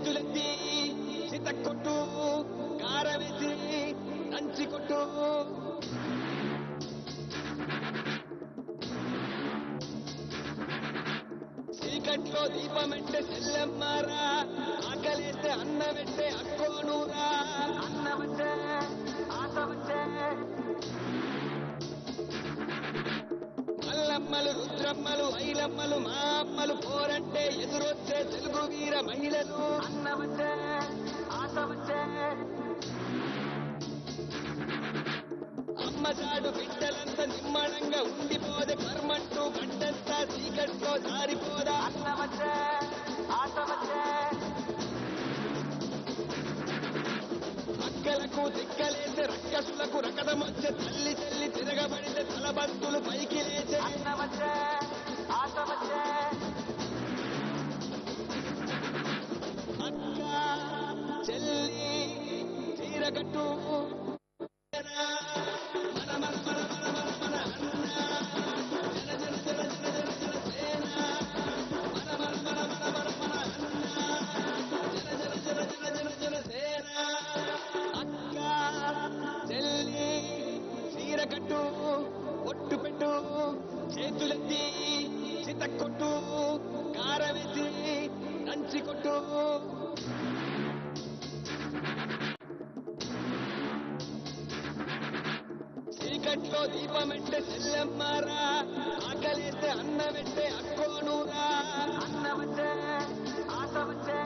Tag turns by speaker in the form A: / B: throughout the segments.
A: చేతులెత్తి చితక్కొట్టు కారవేసి దంచి కొట్టు చీకట్లో దీపమెట్టే చెల్లెమ్మారా ఆకలేస్తే అన్నమెట్టే అక్కోనూరా అన్నమంటే ఆశమంటే మల్లమ్మలు రుద్రమ్మలు ఐలమ్మలు మా అమ్మలు పోరంటే ఎదురొచ్చే తెలుగు వీర మహిళలు అన్నమంటే ఆశమంటే అమ్మచాడు బిడ్డలంతా నిమ్మడంగా ఉండిపోదే కర్మంటూ గడ్డంతా చీకట్లో జారిపోదా అన్నమంటే ఆశమంటే అక్కలకు దిక్కలేసే రక్కసులకు రకదమొచ్చే తల్లి చెల్లి తిరగబడితే తలబంతులు పైకి లేచే అన్నమంటే ఆశమంటే అక్క చెల్లి చీరగట్టు చెల్లి చీరకట్టు ఒట్టు పెట్టు చేతులెత్తి చితక్కొట్టు కారవేసి దంచి కొట్టు చీకట్లో దీపమెట్టే చెల్లెమ్మారా ఆకలేస్తే అన్నమెట్టే అక్కోనూరా అన్నమంటే ఆశమంటే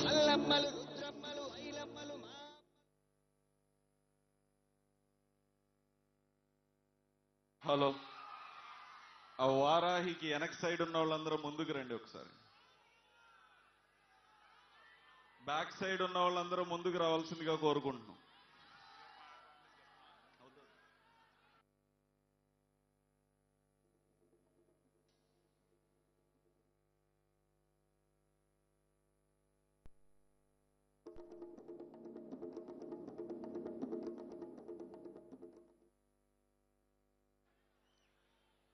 A: మల్లమ్మలు రుద్రమ్మలు ఐలమ్మలు మా
B: హలో ఆ వారాహికి వెనక సైడ్ ఉన్న వాళ్ళందరూ ముందుకు రండి ఒకసారి. బ్యాక్ సైడ్ ఉన్న వాళ్ళందరూ ముందుకు రావాల్సిందిగా కోరుకుంటున్నాం.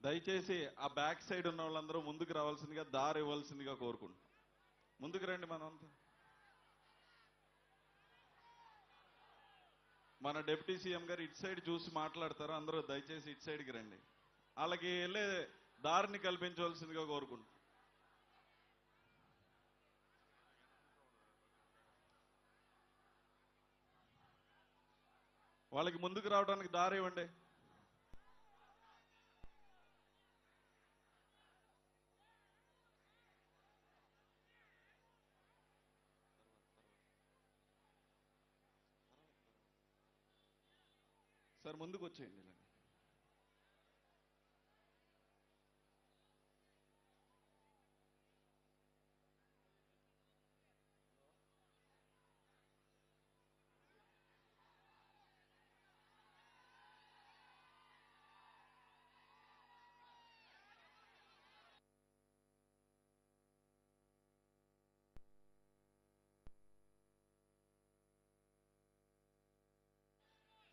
B: దయచేసి ఆ బ్యాక్ సైడ్ ఉన్న వాళ్ళందరూ ముందుకు రావాల్సిందిగా దారి ఇవ్వాల్సిందిగా కోరుకుంటున్నాం. ముందుకు రండి. మనంతా మన డిప్యూటీ సీఎం గారు ఇటు సైడ్ చూసి మాట్లాడతారు. అందరూ దయచేసి ఇటు సైడ్కి రండి. వాళ్ళకి వెళ్ళే దారిని కల్పించవలసిందిగా కోరుకుంటున్నాం. వాళ్ళకి ముందుకు రావడానికి దారి ఇవ్వండి. సార్ ముందుకు వచ్చేయండి. ఇలా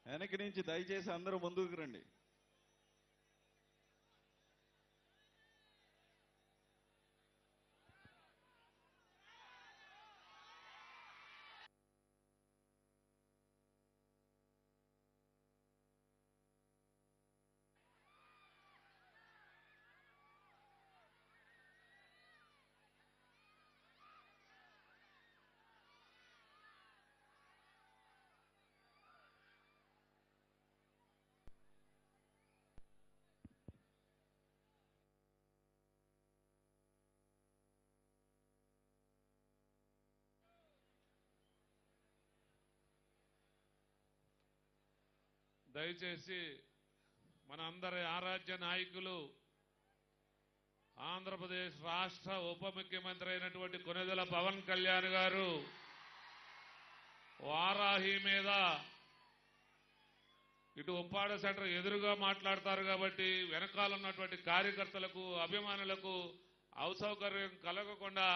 B: వెనక్కి నుంచి దయచేసి అందరూ ముందుకు రండి.
C: దయచేసి మన అందరి ఆరాధ్య నాయకులు ఆంధ్రప్రదేశ్ రాష్ట్ర ఉప ముఖ్యమంత్రి అయినటువంటి కొణిదెల పవన్ కళ్యాణ్ గారు వారాహి మీద ఇటు ఉప్పాడ సెంటర్ ఎదురుగా మాట్లాడతారు కాబట్టి వెనకాల ఉన్నటువంటి కార్యకర్తలకు అభిమానులకు అసౌకర్యం కలగకుండా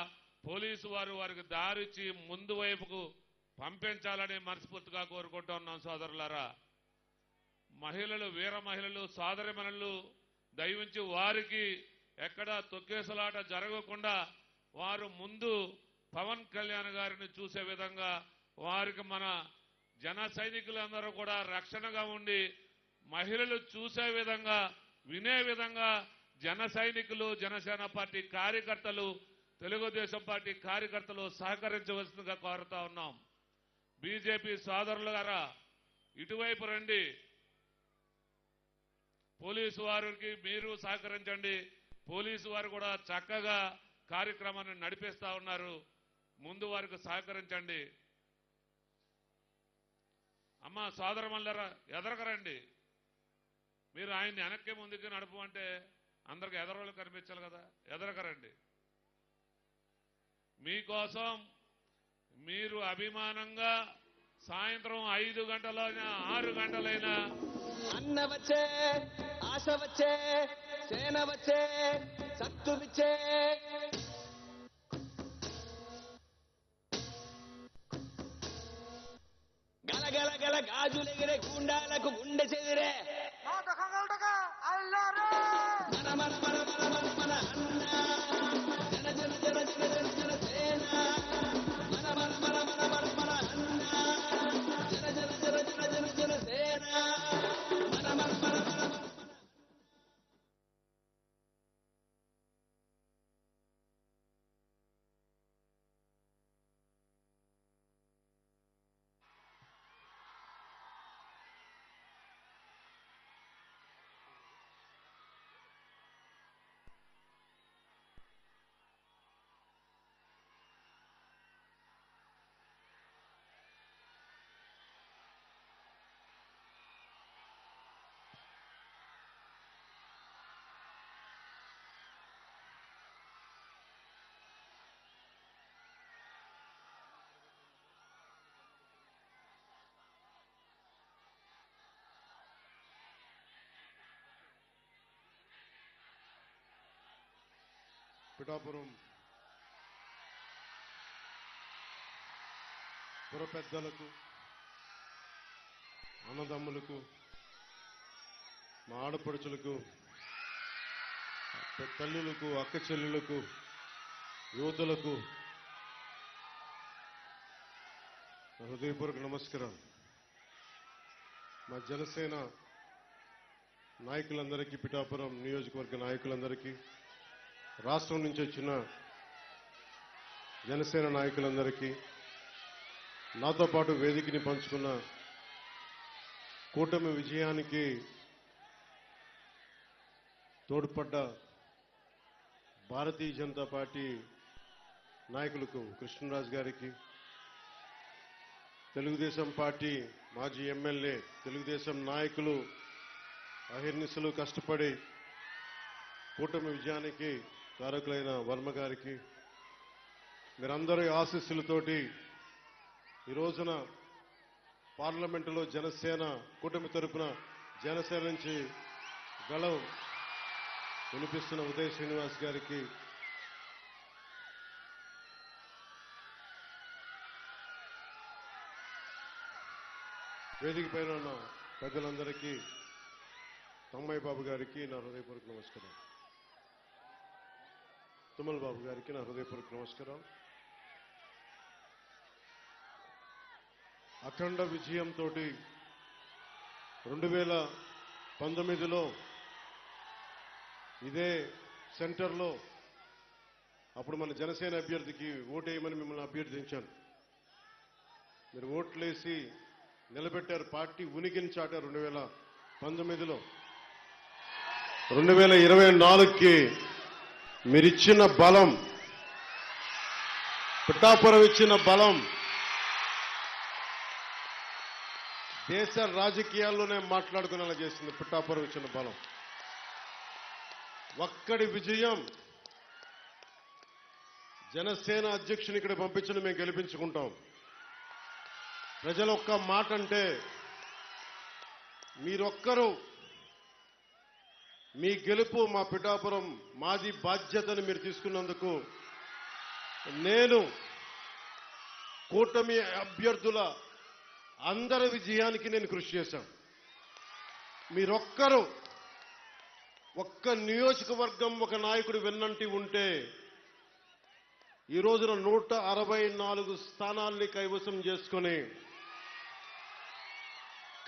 C: పోలీసు వారు వారికి దారిచ్చి ముందు వైపుకు పంపించాలని మనస్ఫూర్తిగా కోరుకుంటున్నాం. సోదరులారా, మహిళలు వీర మహిళలు సోదరిమణులు దయవుంచి వారికి ఎక్కడ తొక్కేసలాట జరగకుండా వారు ముందు పవన్ కళ్యాణ్ గారిని చూసే విధంగా వారికి మన జన సైనికులందరూ కూడా రక్షణగా ఉండి మహిళలు చూసే విధంగా వినే విధంగా జన సైనికులు జనసేన పార్టీ కార్యకర్తలు తెలుగుదేశం పార్టీ కార్యకర్తలు సహకరించవలసిందిగా కోరుతా ఉన్నాం. బీజేపీ సోదరులు గారా ఇటువైపు రండి, పోలీసు వారికి మీరు సహకరించండి. పోలీసు వారు కూడా చక్కగా కార్యక్రమాన్ని నడిపిస్తా ఉన్నారు, ముందు వారికి సహకరించండి. అమ్మ సోదరమల్లరా ఎదరకరండి, మీరు ఆయన్ని వెనక్కి ముందుకి నడపమంటే అందరికి ఎదరోళ్ళు కనిపించాలి కదా, ఎదరకరండి. మీకోసం మీరు అభిమానంగా సాయంత్రం 5 గంటలైనా 6 గంటలైనా
A: అన్న వచ్చే ఆశ వచ్చే సేన వచ్చే సత్తు విచ్చే గలగల గల గాజులెగిరే గుండాలకు గుండె చెదిరే మన మన మన మన మన మన అన్న జన జన జన జన జన జన సేన మన మన మన మన మన మన అన్న జన జన జన జన జన జన సేన మన మన మన మన మన
D: పిఠాపురం పుర పెద్దలకు, అన్నదమ్ములకు, మా ఆడపడుచులకు, తల్లులకు, అక్క చెల్లెలకు, యువతులకు హృదయపూర్వక నమస్కారం. మా జనసేన నాయకులందరికీ, పిఠాపురం నియోజకవర్గ నాయకులందరికీ, రాష్ట్రం నుంచి వచ్చిన జనసేన నాయకులందరికీ, నాతో పాటు వేదికని పంచుకున్న కూటమి విజయానికి తోడ్పడ్డ భారతీయ జనతా పార్టీ నాయకులకు, కృష్ణరాజు గారికి, తెలుగుదేశం పార్టీ మాజీ ఎమ్మెల్యే, తెలుగుదేశం నాయకులు అహిర్నిశలు కష్టపడి కూటమి విజయానికి కారకులైన వర్మ గారికి, మీరందరి ఆశీస్సులతోటి ఈ రోజున పార్లమెంటులో జనసేన కూటమి తరపున జనసేన నుంచి గళం వినిపిస్తున్న ఉదయ్ శ్రీనివాస్ గారికి, వేదిక పైన ఉన్న పెద్దలందరికీ, తమ్మయ్య బాబు గారికి నా హృదయపూర్వక నమస్కారం, తుమ్మల బాబు గారికి నా హృదయపూర్వక నమస్కారం. అఖండ విజయంతో 2019లో ఇదే సెంటర్లో అప్పుడు మన జనసేన అభ్యర్థికి ఓటేయమని మిమ్మల్ని అభ్యర్థించాను. మీరు ఓట్లేసి నిలబెట్టారు, పార్టీ ఉనికిని చాటారు. 2019లో 2024కి మీరిచ్చిన బలం, పిఠాపురం ఇచ్చిన బలం దేశ రాజకీయాల్లోనే మాట్లాడుకునేలా చేసింది. పిఠాపురం ఇచ్చిన బలం, ఒక్కడి విజయం జనసేన అధ్యక్షుని ఇక్కడ పంపించడం మేము గెలిపించుకుంటాం. ప్రజలు ఒక్క మాట అంటే మీరొక్కరు, మీ గెలుపు మా పిఠాపురం మాది బాధ్యతను మీరు తీసుకున్నందుకు నేను కూటమి అభ్యర్థుల అందరి విజయానికి నేను కృషి చేశాను. మీరొక్కరు ఒక్క నియోజకవర్గం ఒక నాయకుడు వెన్నంటి ఉంటే ఈ రోజున 164 స్థానాల్ని కైవసం చేసుకొని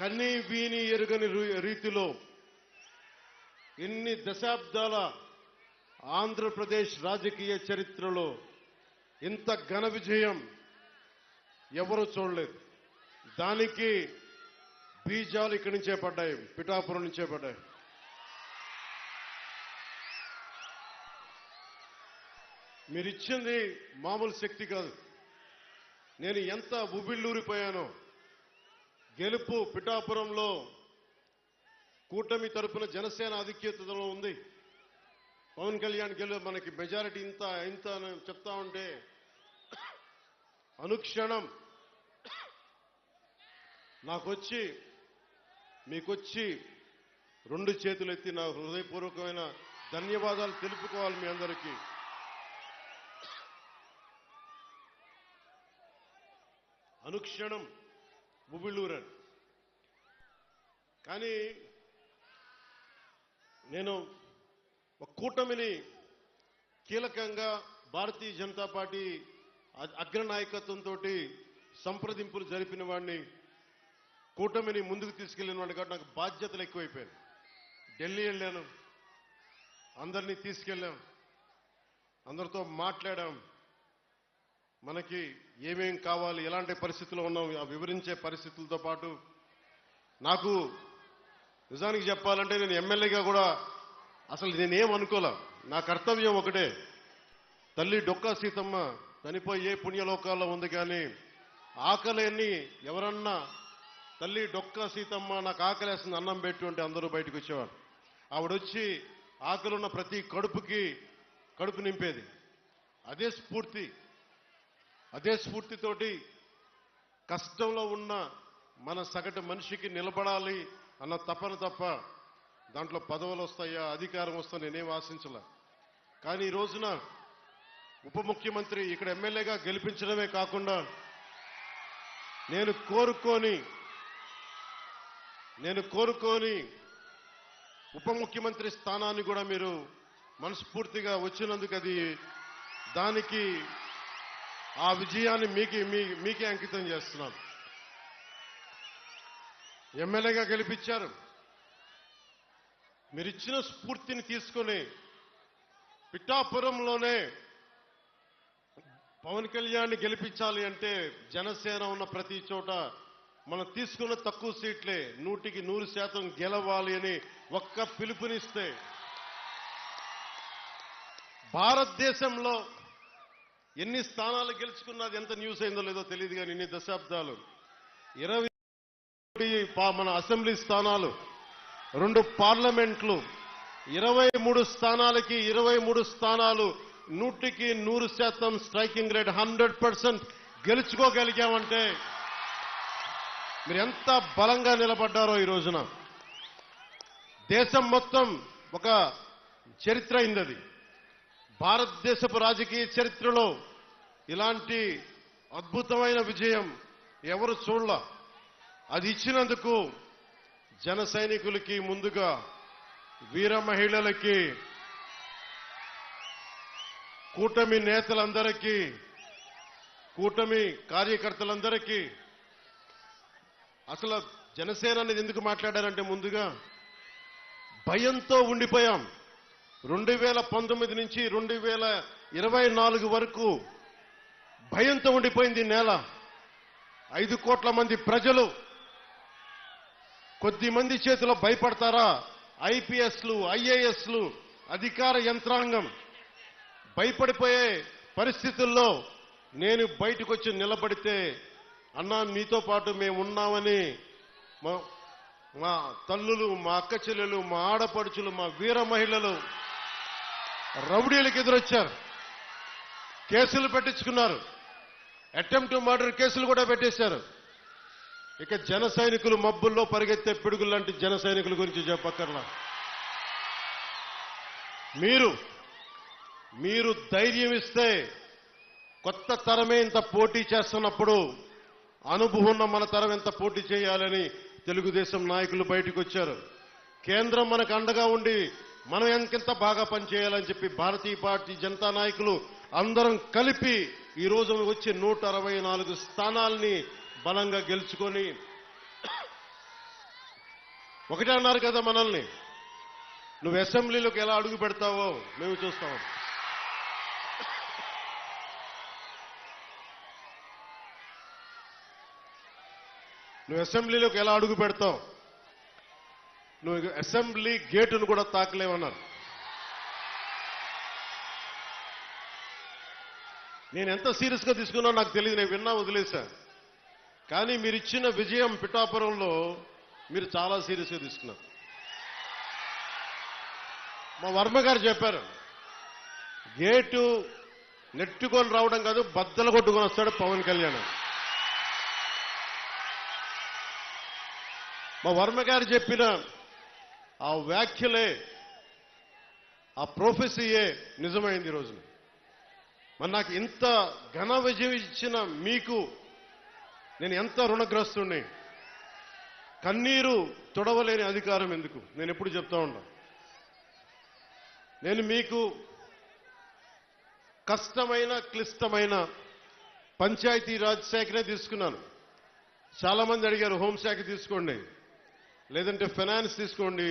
D: కన్నీ వీని ఎరుగని రీతిలో ఇన్ని దశాబ్దాల ఆంధ్రప్రదేశ్ రాజకీయ చరిత్రలో ఇంత ఘన విజయం ఎవరూ చూడలేదు. దానికి బీజాలు ఇక్కడి నుంచే పడ్డాయి, పిఠాపురం నుంచే పడ్డాయి. మీరిచ్చింది మామూలు శక్తి కాదు. నేను ఎంత ఉబిళ్ళూరిపోయానో. గెలుపు పిఠాపురంలో కూటమి తరపున జనసేన ఆధిక్యతలో ఉంది. పవన్ కళ్యాణ్ మనకి మెజారిటీ ఇంత ఇంత అని చెప్తా ఉంటే అనుక్షణం నాకొచ్చి మీకొచ్చి 2 చేతులు ఎత్తి నా హృదయపూర్వకమైన ధన్యవాదాలు తెలుపుకోవాలి మీ అందరికీ. అనుక్షణం ఉబిళ్ళూరన్. కానీ నేను ఒక కూటమిని కీలకంగా భారతీయ జనతా పార్టీ అగ్రనాయకత్వంతో సంప్రదింపులు జరిపిన వాడిని, కూటమిని ముందుకు తీసుకెళ్లిన వాడిని కాబట్టి నాకు బాధ్యతలు ఎక్కువైపోయాయి. ఢిల్లీ వెళ్ళాను, అందరినీ తీసుకెళ్ళాం, అందరితో మాట్లాడాం. మనకి ఏమేం కావాలి, ఎలాంటి పరిస్థితుల్లో ఉన్నాం వివరించే పరిస్థితులతో పాటు నాకు నిజానికి చెప్పాలంటే నేను ఎమ్మెల్యేగా కూడా అసలు నేనేం అనుకోలే. నా కర్తవ్యం ఒకటే, తల్లి డొక్కా సీతమ్మ చనిపోయి ఏ పుణ్యలోకాల్లో ఉంది. కానీ ఆకలిని ఎవరన్నా తల్లి డొక్కా సీతమ్మ నాకు ఆకలేస్తుంది అన్నం పెట్టు అంటే అందరూ బయటకు వచ్చేవారు. ఆవిడొచ్చి ఆకలున్న ప్రతి కడుపు నింపేది. అదే స్ఫూర్తితోటి కష్టంలో ఉన్న మన సగటు మనిషికి నిలబడాలి అన్న తపన తప్ప దాంట్లో పదవులు వస్తాయా అధికారం వస్తా నేనేం ఆశించలే. కానీ ఈ రోజున ఉప ముఖ్యమంత్రి ఇక్కడ ఎమ్మెల్యేగా గెలిపించడమే కాకుండా నేను కోరుకొని ఉప ముఖ్యమంత్రి స్థానాన్ని కూడా మీరు మనస్ఫూర్తిగా వచ్చినందుకు దానికి ఆ విజయాన్ని మీకే అంకితం చేస్తున్నాను. ఎమ్మెల్యేగా గెలిపించారు. మీరిచ్చిన స్ఫూర్తిని తీసుకొని పిఠాపురంలోనే పవన్ కళ్యాణ్ గెలిపించాలి అంటే జనసేన ఉన్న ప్రతి చోట మనం తీసుకున్న తక్కువ సీట్లే 100% గెలవాలి అని ఒక్క పిలుపునిస్తే భారతదేశంలో ఎన్ని స్థానాలు గెలుచుకున్నది ఎంత న్యూస్ అయిందో లేదో తెలియదు. కానీ ఇన్ని దశాబ్దాలు 20 మన అసెంబ్లీ స్థానాలు, 2 పార్లమెంట్లు, 23 స్థానాలకి 23 స్థానాలు 100% స్ట్రైకింగ్ రేట్ 100% గెలుచుకోగలిగామంటే మీరు ఎంత బలంగా నిలబడ్డారో ఈ రోజున. దేశం మొత్తం ఒక చరిత్ర అయింది. భారతదేశపు రాజకీయ చరిత్రలో ఇలాంటి అద్భుతమైన విజయం ఎవరు చూడలా. అది ఇచ్చినందుకు జన సైనికులకి, ముందుగా వీర మహిళలకి, కూటమి నేతలందరికీ, కూటమి కార్యకర్తలందరికీ. అసలు జనసేన అనేది ఎందుకు మాట్లాడారంటే ముందుగా భయంతో ఉండిపోయాం. 2019 నుంచి 2024 వరకు భయంతో ఉండిపోయింది నేల. 5 కోట్ల మంది ప్రజలు కొద్ది మంది చేతిలో భయపడతారా? ఐపీఎస్లు, ఐఏఎస్లు, అధికార యంత్రాంగం భయపడిపోయే పరిస్థితుల్లో నేను బయటకు వచ్చి నిలబడితే, అన్నా మీతో పాటు మేము ఉన్నామని మా తల్లులు, మా అక్క చెల్లెలు, మా ఆడపడుచులు, మా వీర మహిళలు రౌడీలకు ఎదురొచ్చారు. కేసులు పెట్టించుకున్నారు. అటెంప్ట్ మర్డర్ కేసులు కూడా పెట్టేశారు. ఇక జన సైనికులు మబ్బుల్లో పరిగెత్తే పిడుగులు లాంటి జన సైనికుల గురించి చెప్పక్కర్లా. మీరు ధైర్యం ఇస్తే, కొత్త తరమే ఇంత పోటీ చేస్తున్నప్పుడు అనుభవం ఉన్న మన తరం ఎంత పోటీ చేయాలని తెలుగుదేశం నాయకులు బయటకు వచ్చారు. కేంద్రం మనకు అండగా ఉండి మనం ఎంకెంత బాగా పనిచేయాలని చెప్పి భారతీయ పార్టీ జనతా నాయకులు అందరం కలిపి ఈ రోజు వచ్చి 164 స్థానాల్ని బలంగా గెలుచుకొని ఒకటే అన్నారు కదా మనల్ని, నువ్వు అసెంబ్లీలోకి ఎలా అడుగు పెడతావో మేము చూస్తాం. నువ్వు అసెంబ్లీలోకి ఎలా అడుగు పెడతావు, నువ్వు అసెంబ్లీ గేటును కూడా తాకలేవన్నారు. నేను ఎంత సీరియస్గా తీసుకున్నా నాకు తెలియదు, నేను విన్నా వదిలేశా. కానీ మీరు ఇచ్చిన విజయం పిఠాపురంలో మీరు చాలా సీరియస్గా తీసుకున్నారు. మా వర్మ గారు చెప్పారు, గేటు నెట్టుకొని రావడం కాదు, బద్దలు కొట్టుకొని వస్తాడు పవన్ కళ్యాణ్. మా వర్మ గారు చెప్పిన ఆ వ్యాఖ్యలే, ఆ ప్రొఫెసీయే నిజమైంది ఈ రోజున. మరి నాకు ఇంత ఘన విజయం ఇచ్చిన మీకు నేను ఎంత రుణగ్రస్తుని. కన్నీరు తొడవలేని అధికారం ఎందుకు, నేను ఎప్పుడు చెప్తా ఉంటాను. నేను మీకు కష్టమైన క్లిష్టమైన పంచాయతీరాజ్ శాఖనే తీసుకున్నాను. చాలా మంది అడిగారు హోంశాఖ తీసుకోండి, లేదంటే ఫైనాన్స్ తీసుకోండి,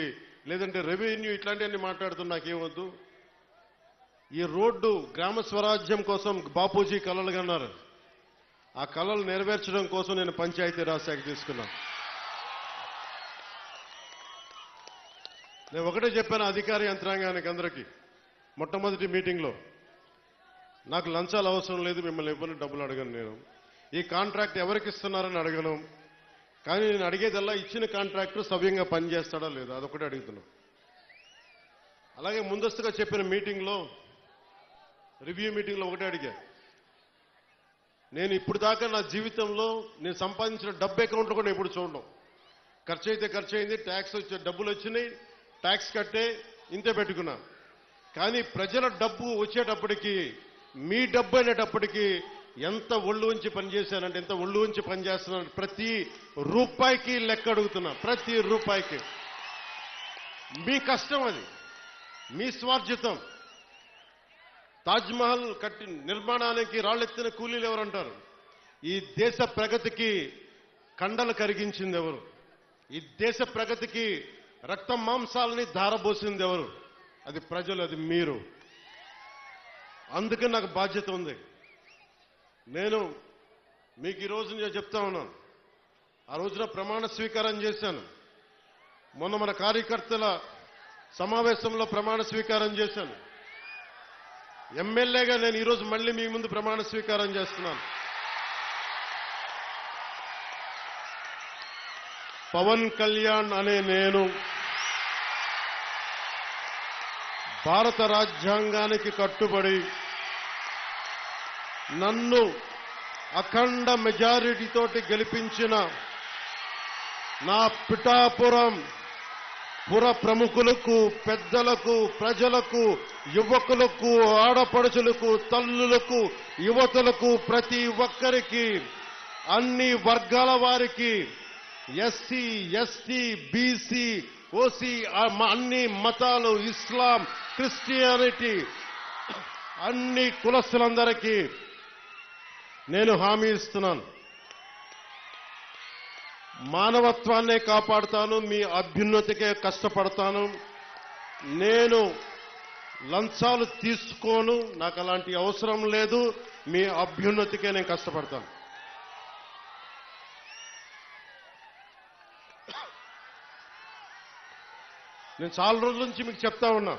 D: లేదంటే రెవెన్యూ, ఇట్లాంటివన్నీ మాట్లాడుతున్నా నాకేమొద్దు. ఈ రోడ్డు గ్రామ స్వరాజ్యం కోసం బాపూజీ కలలు కన్నారు. ఆ కలలు నెరవేర్చడం కోసం నేను పంచాయతీరాజ్ శాఖ తీసుకున్నాను. నేను ఒకటే చెప్పాను అధికార యంత్రాంగానికి అందరికీ మొట్టమొదటి మీటింగ్లో, నాకు లంచాలు అవసరం లేదు, మిమ్మల్ని ఎవరిని డబ్బులు అడగను, నేను ఈ కాంట్రాక్ట్ ఎవరికి ఇస్తున్నారని అడగను. కానీ నేను అడిగేదల్లా ఇచ్చిన కాంట్రాక్టర్ సవ్యంగా పనిచేస్తాడా లేదా అదొకటే అడుగుతున్నా. అలాగే ముందస్తుగా చెప్పిన మీటింగ్లో, రివ్యూ మీటింగ్లో ఒకటే అడిగా, నేను ఇప్పుడు దాకా నా జీవితంలో నేను సంపాదించిన డబ్బు అకౌంట్లో కూడా ఎప్పుడు చూడడం. ఖర్చు అయితే ఖర్చు అయింది, ట్యాక్స్ వచ్చే డబ్బులు వచ్చినాయి, ట్యాక్స్ కట్టే ఇంతే పెట్టుకున్నా. కానీ ప్రజల డబ్బు వచ్చేటప్పటికి, మీ డబ్బు అనేటప్పటికీ ఎంత ఒళ్ళు ఉంచి పనిచేశానంటే, ఎంత ఒళ్ళు ఉంచి పనిచేస్తున్నాను, ప్రతి రూపాయికి లెక్క అడుగుతున్నా. ప్రతి రూపాయికి మీ కష్టం, అది మీ స్వార్జితం. తాజ్మహల్ కట్టి నిర్మాణానికి రాళ్ళెత్తిన కూలీలు ఎవరంటారు? ఈ దేశ ప్రగతికి కండలు కరిగించింది ఎవరు? ఈ దేశ ప్రగతికి రక్తం మాంసాలని ధారపోసింది ఎవరు? అది ప్రజలు, అది మీరు. అందుకే నాకు బాధ్యత ఉంది. నేను మీకు ఈ రోజు నేను చెప్తా ఉన్నాను, ఆ రోజున ప్రమాణ స్వీకారం చేశాను. మొన్న మన కార్యకర్తల సమావేశంలో ప్రమాణ స్వీకారం చేశాను. ఎమ్మెల్యేగా నేను ఈరోజు మళ్ళీ మీ ముందు ప్రమాణ స్వీకారం చేస్తున్నాను. పవన్ కళ్యాణ్ అనే నేను భారత రాజ్యాంగానికి కట్టుబడి నన్ను అఖండ మెజారిటీతోటి గెలిపించిన నా పిఠాపురం పుర ప్రముఖులకు, పెద్దలకు, ప్రజలకు, యువకులకు, ఆడపడుచులకు, తల్లులకు, యువతులకు, ప్రతి ఒక్కరికి, అన్ని వర్గాల వారికి, ఎస్సీ, ఎస్టీ, బీసీ, ఓసీ, అన్ని మతాలు, ఇస్లాం, క్రిస్టియానిటీ, అన్ని కులస్తులందరికీ నేను హామీ ఇస్తున్నాను. మానవత్వాన్నే కాపాడుతాను, మీ అభ్యున్నతికే కష్టపడతాను. నేను లంచాలు తీసుకోను, నాకు అలాంటి అవసరం లేదు. మీ అభ్యున్నతికే నేను కష్టపడతాను. నేను చాలా రోజుల నుంచి మీకు చెప్తా ఉన్నా,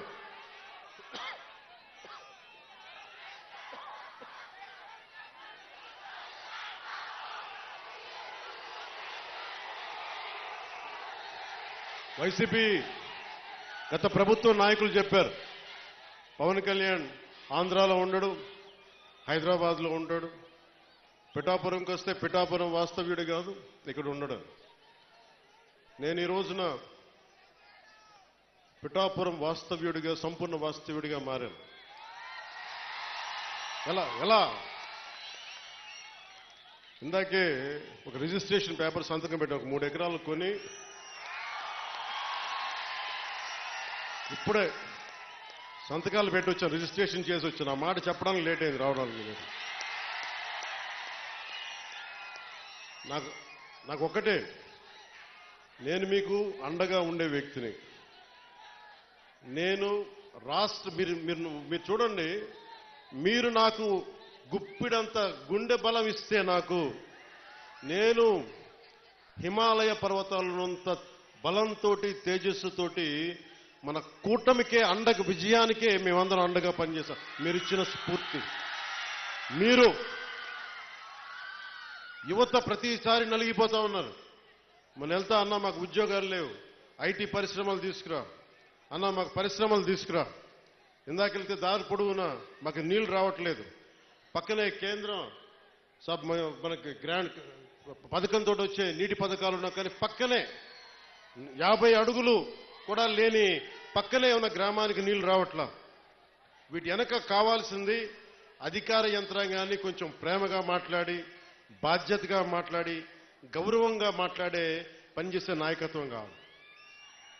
D: వైసీపీ గత ప్రభుత్వ నాయకులు చెప్పారు, పవన్ కళ్యాణ్ ఆంధ్రాలో ఉండడు, హైదరాబాద్లో ఉంటాడు, పిఠాపురంకి వస్తే పిఠాపురం వాస్తవ్యుడు కాదు, ఇక్కడ ఉండడు. నేను ఈ రోజున పిఠాపురం వాస్తవ్యుడిగా, సంపూర్ణ వాస్తవ్యుడిగా మారాను. ఎలా ఇందాకే ఒక రిజిస్ట్రేషన్ పేపర్ సంతకం పెట్టి ఒక 3 ఎకరాలు కొని ఇప్పుడే సంతకాలు పెట్టి వచ్చాను, రిజిస్ట్రేషన్ చేసి వచ్చాను. ఆ మాట చెప్పడానికి లేట్ అయింది రావడానికి. నాకు ఒక్కటే, నేను మీకు అండగా ఉండే వ్యక్తిని. నేను మీరు చూడండి, మీరు నాకు గుప్పిడంత గుండె బలం ఇస్తే నేను హిమాలయ పర్వతాలనంత బలంతో తేజస్సుతోటి మన కూటమికే అండగా, విజయానికే మేమందరం అండగా పనిచేస్తాం. మీరు ఇచ్చిన స్ఫూర్తి. మీరు యువత ప్రతిసారి నలిగిపోతా ఉన్నారు. మన వెళ్తా అన్నా మాకు ఉద్యోగాలు లేవు, ఐటీ పరిశ్రమలు తీసుకురా అన్నా, మాకు పరిశ్రమలు తీసుకురా. ఇందాకెళ్తే దారి పొడవునా మాకు నీళ్లు రావట్లేదు. పక్కనే కేంద్రం మనకి గ్రాండ్ పథకంతో వచ్చే నీటి పథకాలు ఉన్నా కానీ పక్కనే 50 అడుగులు కూడా లేని పక్కనే ఉన్న గ్రామానికి నీళ్లు రావట్లా. వీటి వెనక కావాల్సింది అధికార యంత్రాంగాన్ని కొంచెం ప్రేమగా మాట్లాడి, బాధ్యతగా మాట్లాడి, గౌరవంగా మాట్లాడే పనిచేసే నాయకత్వం కావాలి.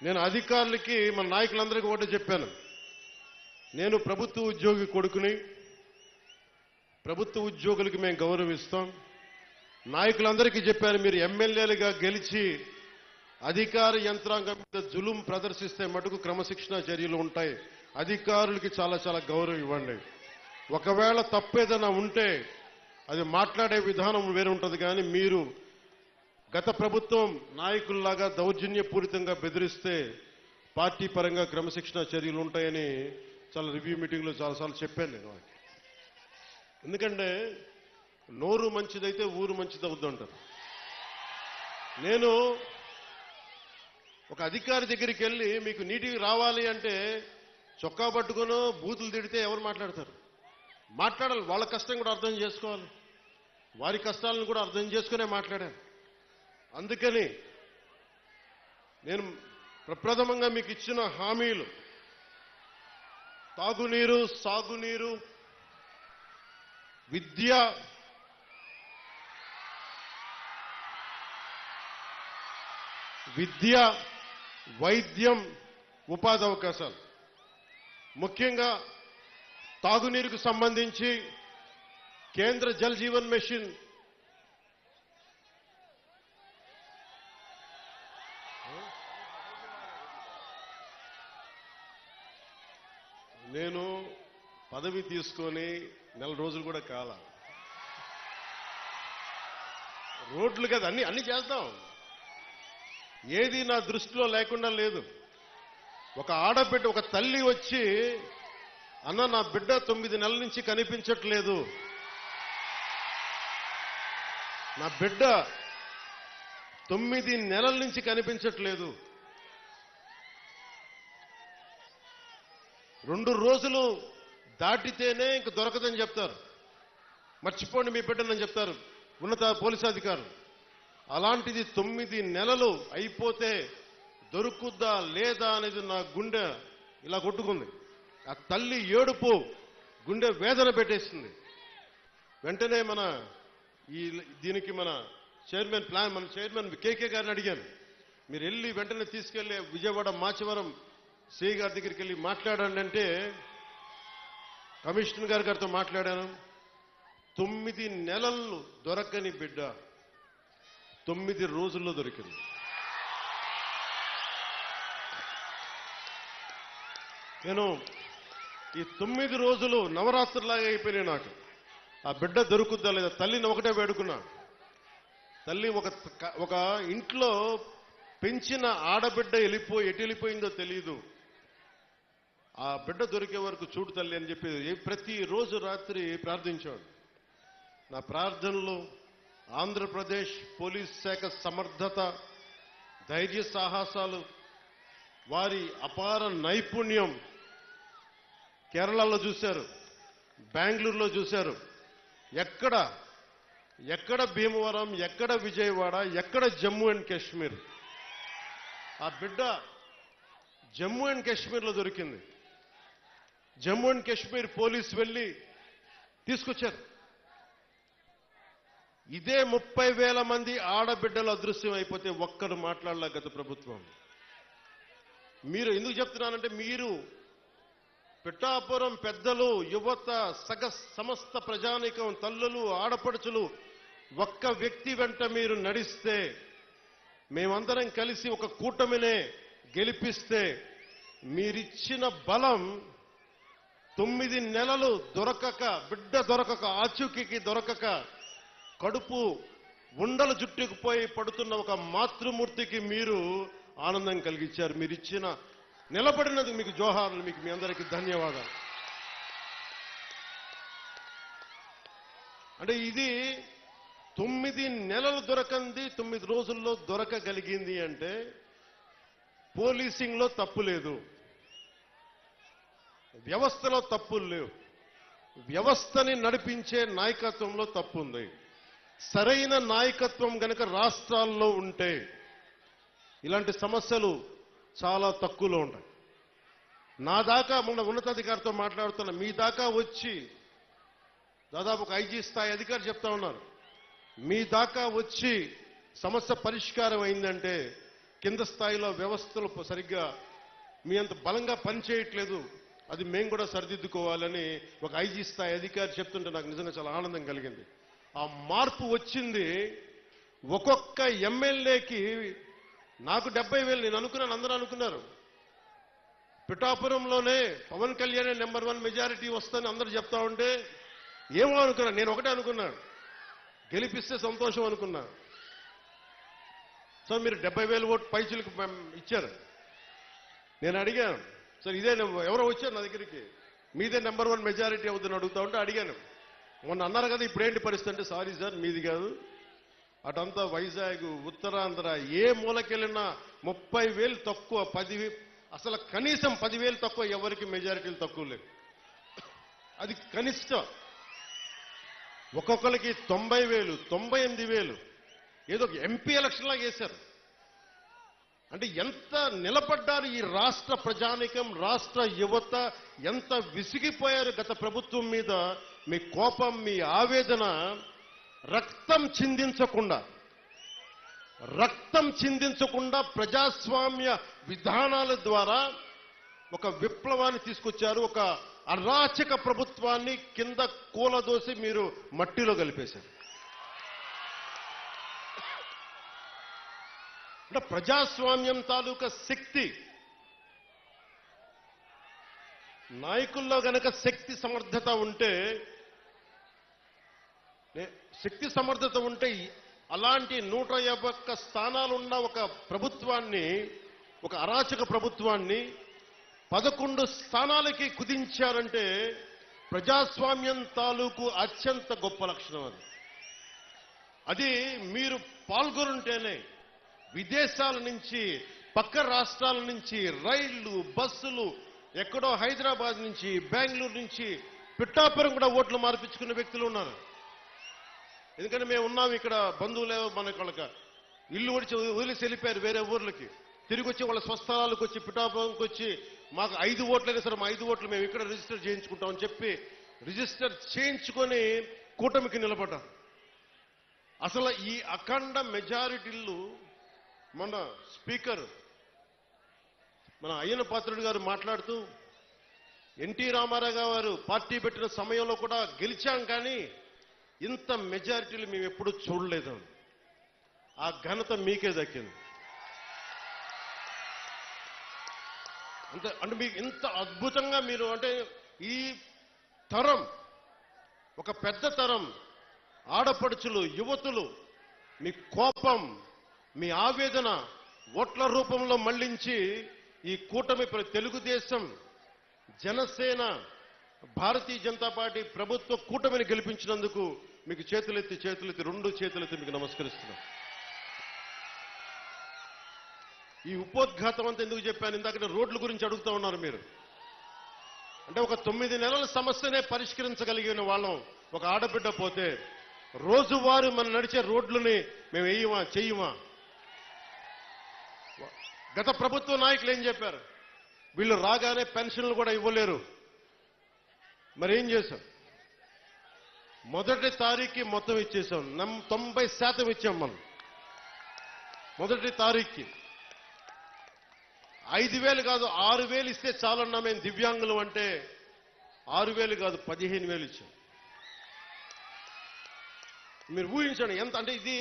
D: నేను అధికారులకి, మన నాయకులందరికీ ఒకటే చెప్పాను, నేను ప్రభుత్వ ఉద్యోగి కొడుకుని, ప్రభుత్వ ఉద్యోగులకి మేము గౌరవిస్తాం. నాయకులందరికీ చెప్పాను, మీరు ఎమ్మెల్యేలుగా గెలిచి అధికార యంత్రాంగం మీద జులుం ప్రదర్శిస్తే మటుకు క్రమశిక్షణ చర్యలు ఉంటాయి. అధికారులకి చాలా చాలా గౌరవం ఇవ్వండి. ఒకవేళ తప్పేదైనా ఉంటే అది మాట్లాడే విధానం వేరే ఉంటుంది. కానీ మీరు గత ప్రభుత్వం నాయకుల్లాగా దౌర్జన్యపూరితంగా బెదిరిస్తే పార్టీ పరంగా క్రమశిక్షణ చర్యలు ఉంటాయని చాలా రివ్యూ మీటింగ్లో చాలాసార్లు చెప్పాను నేను. ఎందుకంటే నోరు మంచిదైతే ఊరు మంచిది అవుతుంటారు. నేను ఒక అధికారి దగ్గరికి వెళ్ళి మీకు నీటికి రావాలి అంటే చొక్కా పట్టుకునో బూతులు తిడితే ఎవరు మాట్లాడతారు? మాట్లాడాలి. వాళ్ళ కష్టం కూడా అర్థం చేసుకోవాలి, వారి కష్టాలను కూడా అర్థం చేసుకునే మాట్లాడాను. అందుకని నేను ప్రప్రథమంగా మీకు ఇచ్చిన హామీలు తాగునీరు, సాగునీరు, విద్య, వైద్యం, ఉపాధి అవకాశాలు. ముఖ్యంగా తాగునీరుకు సంబంధించి కేంద్ర జల్ జీవన్ మిషన్ నేను పదవి తీసుకొని 4 రోజులు కూడా కాల. రోడ్లు కదా అన్ని చేస్తాం, ఏది నా దృష్టిలో లేకుండా లేదు. ఒక ఆడబిడ్డ, ఒక తల్లి వచ్చి అన్న నా బిడ్డ 9 నెలల నుంచి కనిపించట్లేదు, నా బిడ్డ 9 నెలల నుంచి కనిపించట్లేదు, 2 రోజులు దాటితేనే ఇంక దొరకదని చెప్తారు, మర్చిపోండి మీ బిడ్డనని చెప్తారు ఉన్నత పోలీసు అధికారులు. అలాంటిది 9 నెలలు అయిపోతే దొరుకుద్దా లేదా అనేది నా గుండె ఇలా కొట్టుకుంది. ఆ తల్లి ఏడుపు గుండె వేదన పెట్టేస్తుంది. వెంటనే దీనికి మన చైర్మన్ కేకే గారిని అడిగాను, మీరు వెళ్ళి వెంటనే తీసుకెళ్లి విజయవాడ మాచవరం సిఐ గారి దగ్గరికి వెళ్ళి మాట్లాడండి అంటే కమిషనర్ గారితో మాట్లాడాను. 9 నెలలు దొరకని బిడ్డ 9 రోజుల్లో దొరికింది. నేను ఈ 9 రోజులు నవరాత్రులాగా అయిపోయినాయి నాకు. ఆ బిడ్డ దొరుకుద్దా లేదా తల్లిని ఒకటే వేడుకున్నా. తల్లి ఒక ఇంట్లో పెంచిన ఆడబిడ్డ ఎటు వెళ్ళిపోయిందో తెలియదు, ఆ బిడ్డ దొరికే వరకు చూడు తల్లి అని చెప్పి ప్రతిరోజు రాత్రి ప్రార్థించాడు. నా ప్రార్థనలు ఆంధ్రప్రదేశ్ పోలీస్ శాఖ సమర్థత, ధైర్య సాహసాలు, వారి అపార నైపుణ్యం కేరళలో చూశారు, బెంగళూరులో చూశారు. ఎక్కడ భీమవరం, ఎక్కడ విజయవాడ, ఎక్కడ జమ్మూ అండ్ కాశ్మీర్. ఆ బిడ్డ జమ్మూ అండ్ కాశ్మీర్లో దొరికింది. జమ్మూ అండ్ కాశ్మీర్ పోలీసు వెళ్ళి తీసుకొచ్చారు. ఇదే 30,000 మంది ఆడబిడ్డలు అదృశ్యం అయిపోతే ఒక్కరు మాట్లాడలే గత ప్రభుత్వం. మీరు ఎందుకు చెప్తున్నానంటే మీరు పిఠాపురం పెద్దలు, యువత, సమస్త ప్రజానీకం, తల్లులు, ఆడపడుచులు ఒక్క వ్యక్తి వెంట మీరు నడిస్తే, మేమందరం కలిసి ఒక కూటమినే గెలిపిస్తే మీరిచ్చిన బలం 9 నెలలు దొరకక, బిడ్డ దొరకక, ఆచూకీకి దొరకక, కడుపు ఉండలు జుట్టుకుపోయి పడుతున్న ఒక మాతృమూర్తికి మీరు ఆనందం కలిగించారు. మీరు ఇచ్చిన నిలబడినందుకు మీకు జోహార్లు, మీకు మీ అందరికీ ధన్యవాదాలు. అంటే ఇది 9 నెలలు దొరకంది 9 రోజుల్లో దొరకగలిగింది అంటే పోలీసింగ్లో తప్పు లేదు, వ్యవస్థలో తప్పులు లేవు, వ్యవస్థని నడిపించే నాయకత్వంలో తప్పు ఉంది. సరైన నాయకత్వం గనక రాష్ట్రాల్లో ఉంటే ఇలాంటి సమస్యలు చాలా తక్కువలో ఉంటాయి. నా దాకా మొన్న ఉన్నతాధికారితో మాట్లాడుతున్నా, మీ దాకా వచ్చి దాదాపు ఒక ఐజీ స్థాయి అధికారి చెప్తా ఉన్నారు, మీ దాకా వచ్చి సమస్య పరిష్కారం అయిందంటే కింద స్థాయిలో వ్యవస్థలు సరిగ్గా మీ అంత బలంగా పనిచేయట్లేదు, అది మేము కూడా సరిదిద్దుకోవాలని ఒక ఐజీ స్థాయి అధికారి చెప్తుంటే నాకు నిజంగా చాలా ఆనందం కలిగింది. ఆ మార్పు వచ్చింది. ఒక్కొక్క ఎమ్మెల్యేకి నాకు 70,000 నేను అనుకున్నాను, అందరూ అనుకున్నారు. పిఠాపురంలోనే పవన్ కళ్యాణ్ నెంబర్ 1 మెజారిటీ వస్తుందని అందరూ చెప్తా ఉంటే ఏమో అనుకున్నాను. నేను ఒకటే అనుకున్నాను, గెలిపిస్తే సంతోషం అనుకున్నా. సో మీరు 70,000 ఓటు పైచులకు ఇచ్చారు. నేను అడిగాను, సార్ ఇదే ఎవరో వచ్చారు నా దగ్గరికి, మీదే నెంబర్ 1 మెజారిటీ అవుతుందని అడుగుతా ఉంటే అడిగాను. మొన్న అన్నారు కదా ఇప్పుడేంటి పరిస్థితి అంటే, సారీ సార్ మీది కాదు, అటంతా వైజాగ్, ఉత్తరాంధ్ర ఏ మూలకెళ్ళినా 30,000 తక్కువ, 10,000 అసలు కనీసం 10,000 తక్కువ, ఎవరికి మెజారిటీలు తక్కువ లేవు. అది కనిష్టం. ఒక్కొక్కరికి 90,000, 98,000 ఏదో ఎంపీ ఎలక్షన్లా చేశారు. అంటే ఎంత నిలబడ్డారు ఈ రాష్ట్ర ప్రజానికం, రాష్ట్ర యువత ఎంత విసిగిపోయారు గత ప్రభుత్వం మీద. మీ కోపం, మీ ఆవేదన రక్తం చిందించకుండా ప్రజాస్వామ్య విధానాల ద్వారా ఒక విప్లవాన్ని తీసుకొచ్చారు. ఒక అరాచక ప్రభుత్వాన్ని కింద కూలదోసి మీరు మట్టిలో కలిపేశారు. అంటే ప్రజాస్వామ్యం తాలూకా శక్తి, నాయకుల్లో గనక శక్తి సమర్థత ఉంటే అలాంటి 151 స్థానాలున్న ఒక ప్రభుత్వాన్ని, ఒక అరాచక ప్రభుత్వాన్ని 11 స్థానాలకి కుదించారంటే ప్రజాస్వామ్యం తాలూకు అత్యంత గొప్ప లక్షణం అది. అది మీరు పాల్గొనుంటేనే విదేశాల నుంచి, పక్క రాష్ట్రాల నుంచి రైళ్లు, బస్సులు, ఎక్కడో హైదరాబాద్ నుంచి, బెంగళూరు నుంచి పిఠాపురం కూడా ఓట్లు మార్పించుకున్న వ్యక్తులు ఉన్నారు. ఎందుకంటే మేము ఉన్నాం ఇక్కడ, బంధువులు మనకి వాళ్ళకి ఇల్లు వదిలేసి వెళ్ళిపోయారు వేరే ఊర్లకి, తిరిగి వచ్చి వాళ్ళ స్వస్థలాలకు వచ్చి పిఠాపురంకి వచ్చి మాకు 5 ఓట్లైనా సరే మా 5 ఓట్లు మేము ఇక్కడ రిజిస్టర్ చేయించుకుంటామని చెప్పి రిజిస్టర్ చేయించుకొని కూటమికి నిలబడ్డారు. అసలు ఈ అఖండ మెజారిటీలు మన స్పీకర్ మన అయ్యన్న పాత్రుడు గారు మాట్లాడుతూ, ఎన్టీ రామారావు గారు పార్టీ పెట్టిన సమయంలో కూడా గెలిచాం కానీ ఇంత మెజారిటీలు మేము ఎప్పుడూ చూడలేదు. ఆ ఘనత మీకే దక్కింది. అంటే మీకు ఇంత అద్భుతంగా మీరు, అంటే ఈ తరం, ఒక పెద్ద తరం ఆడపడుచులు, యువతులు మీ కోపం, మీ ఆవేదన ఓట్ల రూపంలో మళ్లించి ఈ కూటమి తెలుగుదేశం, జనసేన, భారతీయ జనతా పార్టీ ప్రభుత్వ కూటమిని గెలిపించినందుకు మీకు చేతులెత్తి 2 చేతులెత్తి మీకు నమస్కరిస్తున్నాం. ఈ ఉపోద్ఘాతం అంతా ఎందుకు చెప్పాను, ఇందాక రోడ్ల గురించి అడుగుతా ఉన్నారు మీరు. అంటే ఒక 9 నెలల సమస్యనే పరిష్కరించగలిగిన వాళ్ళం ఒక ఆడబిడ్డ పోతే, రోజువారీ మనం నడిచే రోడ్లని మేము వేయమా, చెయ్యమా? గత ప్రభుత్వ నాయకులు ఏం చెప్పారు, వీళ్ళు రాగానే పెన్షన్లు కూడా ఇవ్వలేరు. మరి ఏం చేశాం? మొదటి తారీఖుకి మొత్తం ఇచ్చేసాం. 90% ఇచ్చాం మనం మొదటి తారీఖుకి. 5,000 కాదు 6,000 ఇస్తే చాలన్నా మేము దివ్యాంగులు అంటే 6,000 కాదు 15,000 ఇచ్చాం. మీరు ఊహించండి ఎంత అంటే ఇది.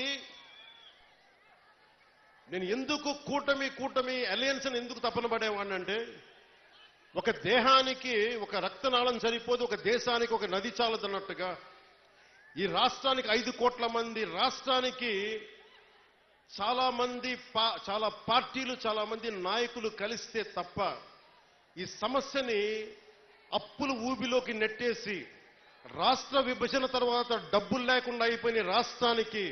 D: నేను ఎందుకు కూటమి అలయన్స్ అని ఎందుకు తపన పడేవాడిని అంటే, ఒక దేహానికి ఒక రక్తనాళం సరిపోదు, ఒక దేశానికి ఒక నది చాలదన్నట్టుగా ఈ రాష్ట్రానికి 5 కోట్ల మంది, రాష్ట్రానికి చాలా మంది చాలా పార్టీలు, చాలా మంది నాయకులు కలిస్తే తప్ప ఈ సమస్యని అప్పులు ఊబిలోకి నెట్టేసి రాష్ట్ర విభజన తర్వాత డబ్బులు లేకుండా అయిపోయిన రాష్ట్రానికి,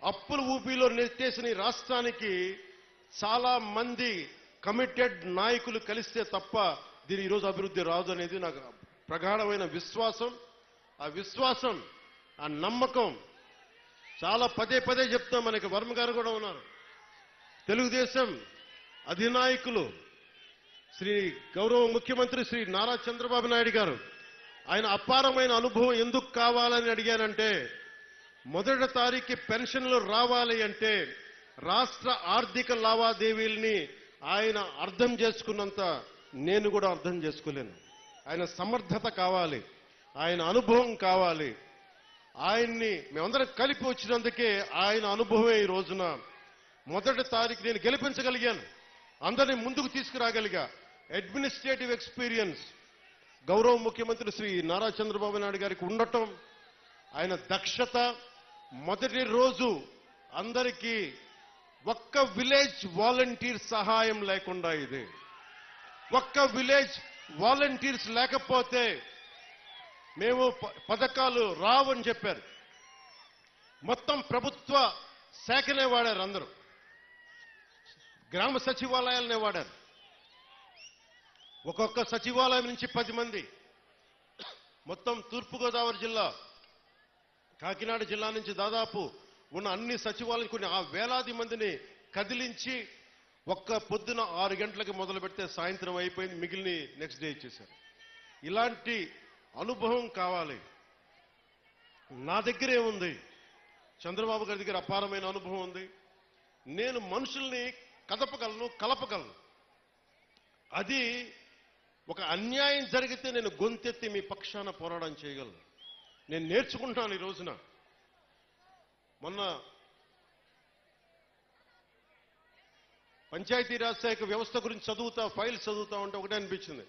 D: అప్పుల ఊబిలో నెట్టేసిన ఈ రాష్ట్రానికి చాలా మంది కమిటెడ్ నాయకులు కలిస్తే తప్ప దీని ఈరోజు అభివృద్ధి రాదు అనేది నాకు ప్రగాఢమైన విశ్వాసం. ఆ విశ్వాసం, ఆ నమ్మకం చాలా పదే చెప్తాం. మనకి వర్మ గారు కూడా ఉన్నారు, తెలుగుదేశం అధినాయకులు శ్రీ గౌరవ ముఖ్యమంత్రి శ్రీ నారా చంద్రబాబు నాయుడు గారు. ఆయన అపారమైన అనుభవం ఎందుకు కావాలని అడిగానంటే, మొదటి తారీఖు పెన్షన్లు రావాలి అంటే రాష్ట్ర ఆర్థిక లావాదేవీల్ని ఆయన అర్థం చేసుకున్నంత నేను కూడా అర్థం చేసుకోలేను. ఆయన సమర్థత కావాలి, ఆయన అనుభవం కావాలి. ఆయన్ని మేమందరం కలిపి వచ్చినందుకే ఆయన అనుభవమే ఈ రోజున మొదటి తారీఖు నేను గెలిపించగలిగాను, అందరినీ ముందుకు తీసుకురాగలిగా. అడ్మినిస్ట్రేటివ్ ఎక్స్పీరియన్స్ గౌరవ ముఖ్యమంత్రి శ్రీ నారా చంద్రబాబు నాయుడు గారికి ఉండటం, ఆయన దక్షత. మొదటి రోజు అందరికీ ఒక్క విలేజ్ వాలంటీర్ సహాయం లేకుండా, ఇది ఒక్క విలేజ్ వాలంటీర్స్ లేకపోతే మేము పథకాలు రావని చెప్పారు. మొత్తం ప్రభుత్వ శాఖనే వాడారు, అందరూ గ్రామ సచివాలయాలనే వాడారు. ఒక్కొక్క సచివాలయం నుంచి 10 మంది. మొత్తం తూర్పుగోదావరి జిల్లా, కాకినాడ జిల్లా నుంచి దాదాపు ఉన్న అన్ని సచివాలయం కొన్ని వేలాది మందిని కదిలించి ఒక్క పొద్దున 6 గంటలకు మొదలు పెడితే సాయంత్రం అయిపోయింది, మిగిలిన నెక్స్ట్ డే ఇచ్చేశారు. ఇలాంటి అనుభవం కావాలి. నా దగ్గరే ఉంది, చంద్రబాబు గారి దగ్గర అపారమైన అనుభవం ఉంది. నేను మనుషుల్ని కలపగలను. అది ఒక అన్యాయం జరిగితే నేను గొంతెత్తి మీ పక్షాన పోరాటం చేయగలను. నేను నేర్చుకుంటాను ఈ రోజున. మొన్న పంచాయతీరాజ్ శాఖ వ్యవస్థ గురించి ఫైల్స్ చదువుతా ఉంటే ఒకటే అనిపించింది.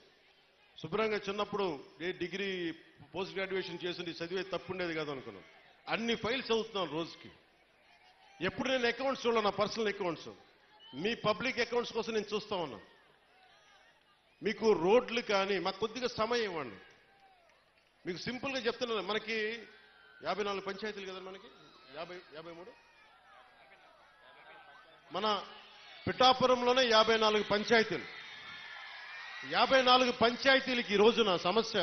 D: శుభ్రంగా చిన్నప్పుడు డిగ్రీ పోస్ట్ గ్రాడ్యుయేషన్ చేసి చదివే తప్పుండేది కాదు అనుకున్నాను. అన్ని ఫైల్స్ చదువుతున్నాను రోజుకి. ఎప్పుడు నేను అకౌంట్స్ చూడాలి, నా పర్సనల్ అకౌంట్స్, మీ పబ్లిక్ అకౌంట్స్ కోసం నేను చూస్తా ఉన్నాను. మీకు రోడ్లు కానీ మాకు కొద్దిగా సమయం ఇవ్వండి. మీకు సింపుల్గా చెప్తున్నాను, మనకి 54 పంచాయతీలు కదా, మనకి 53 మన పిఠాపురంలోనే 54 పంచాయతీలు. 54 పంచాయతీలకి ఈ రోజున సమస్య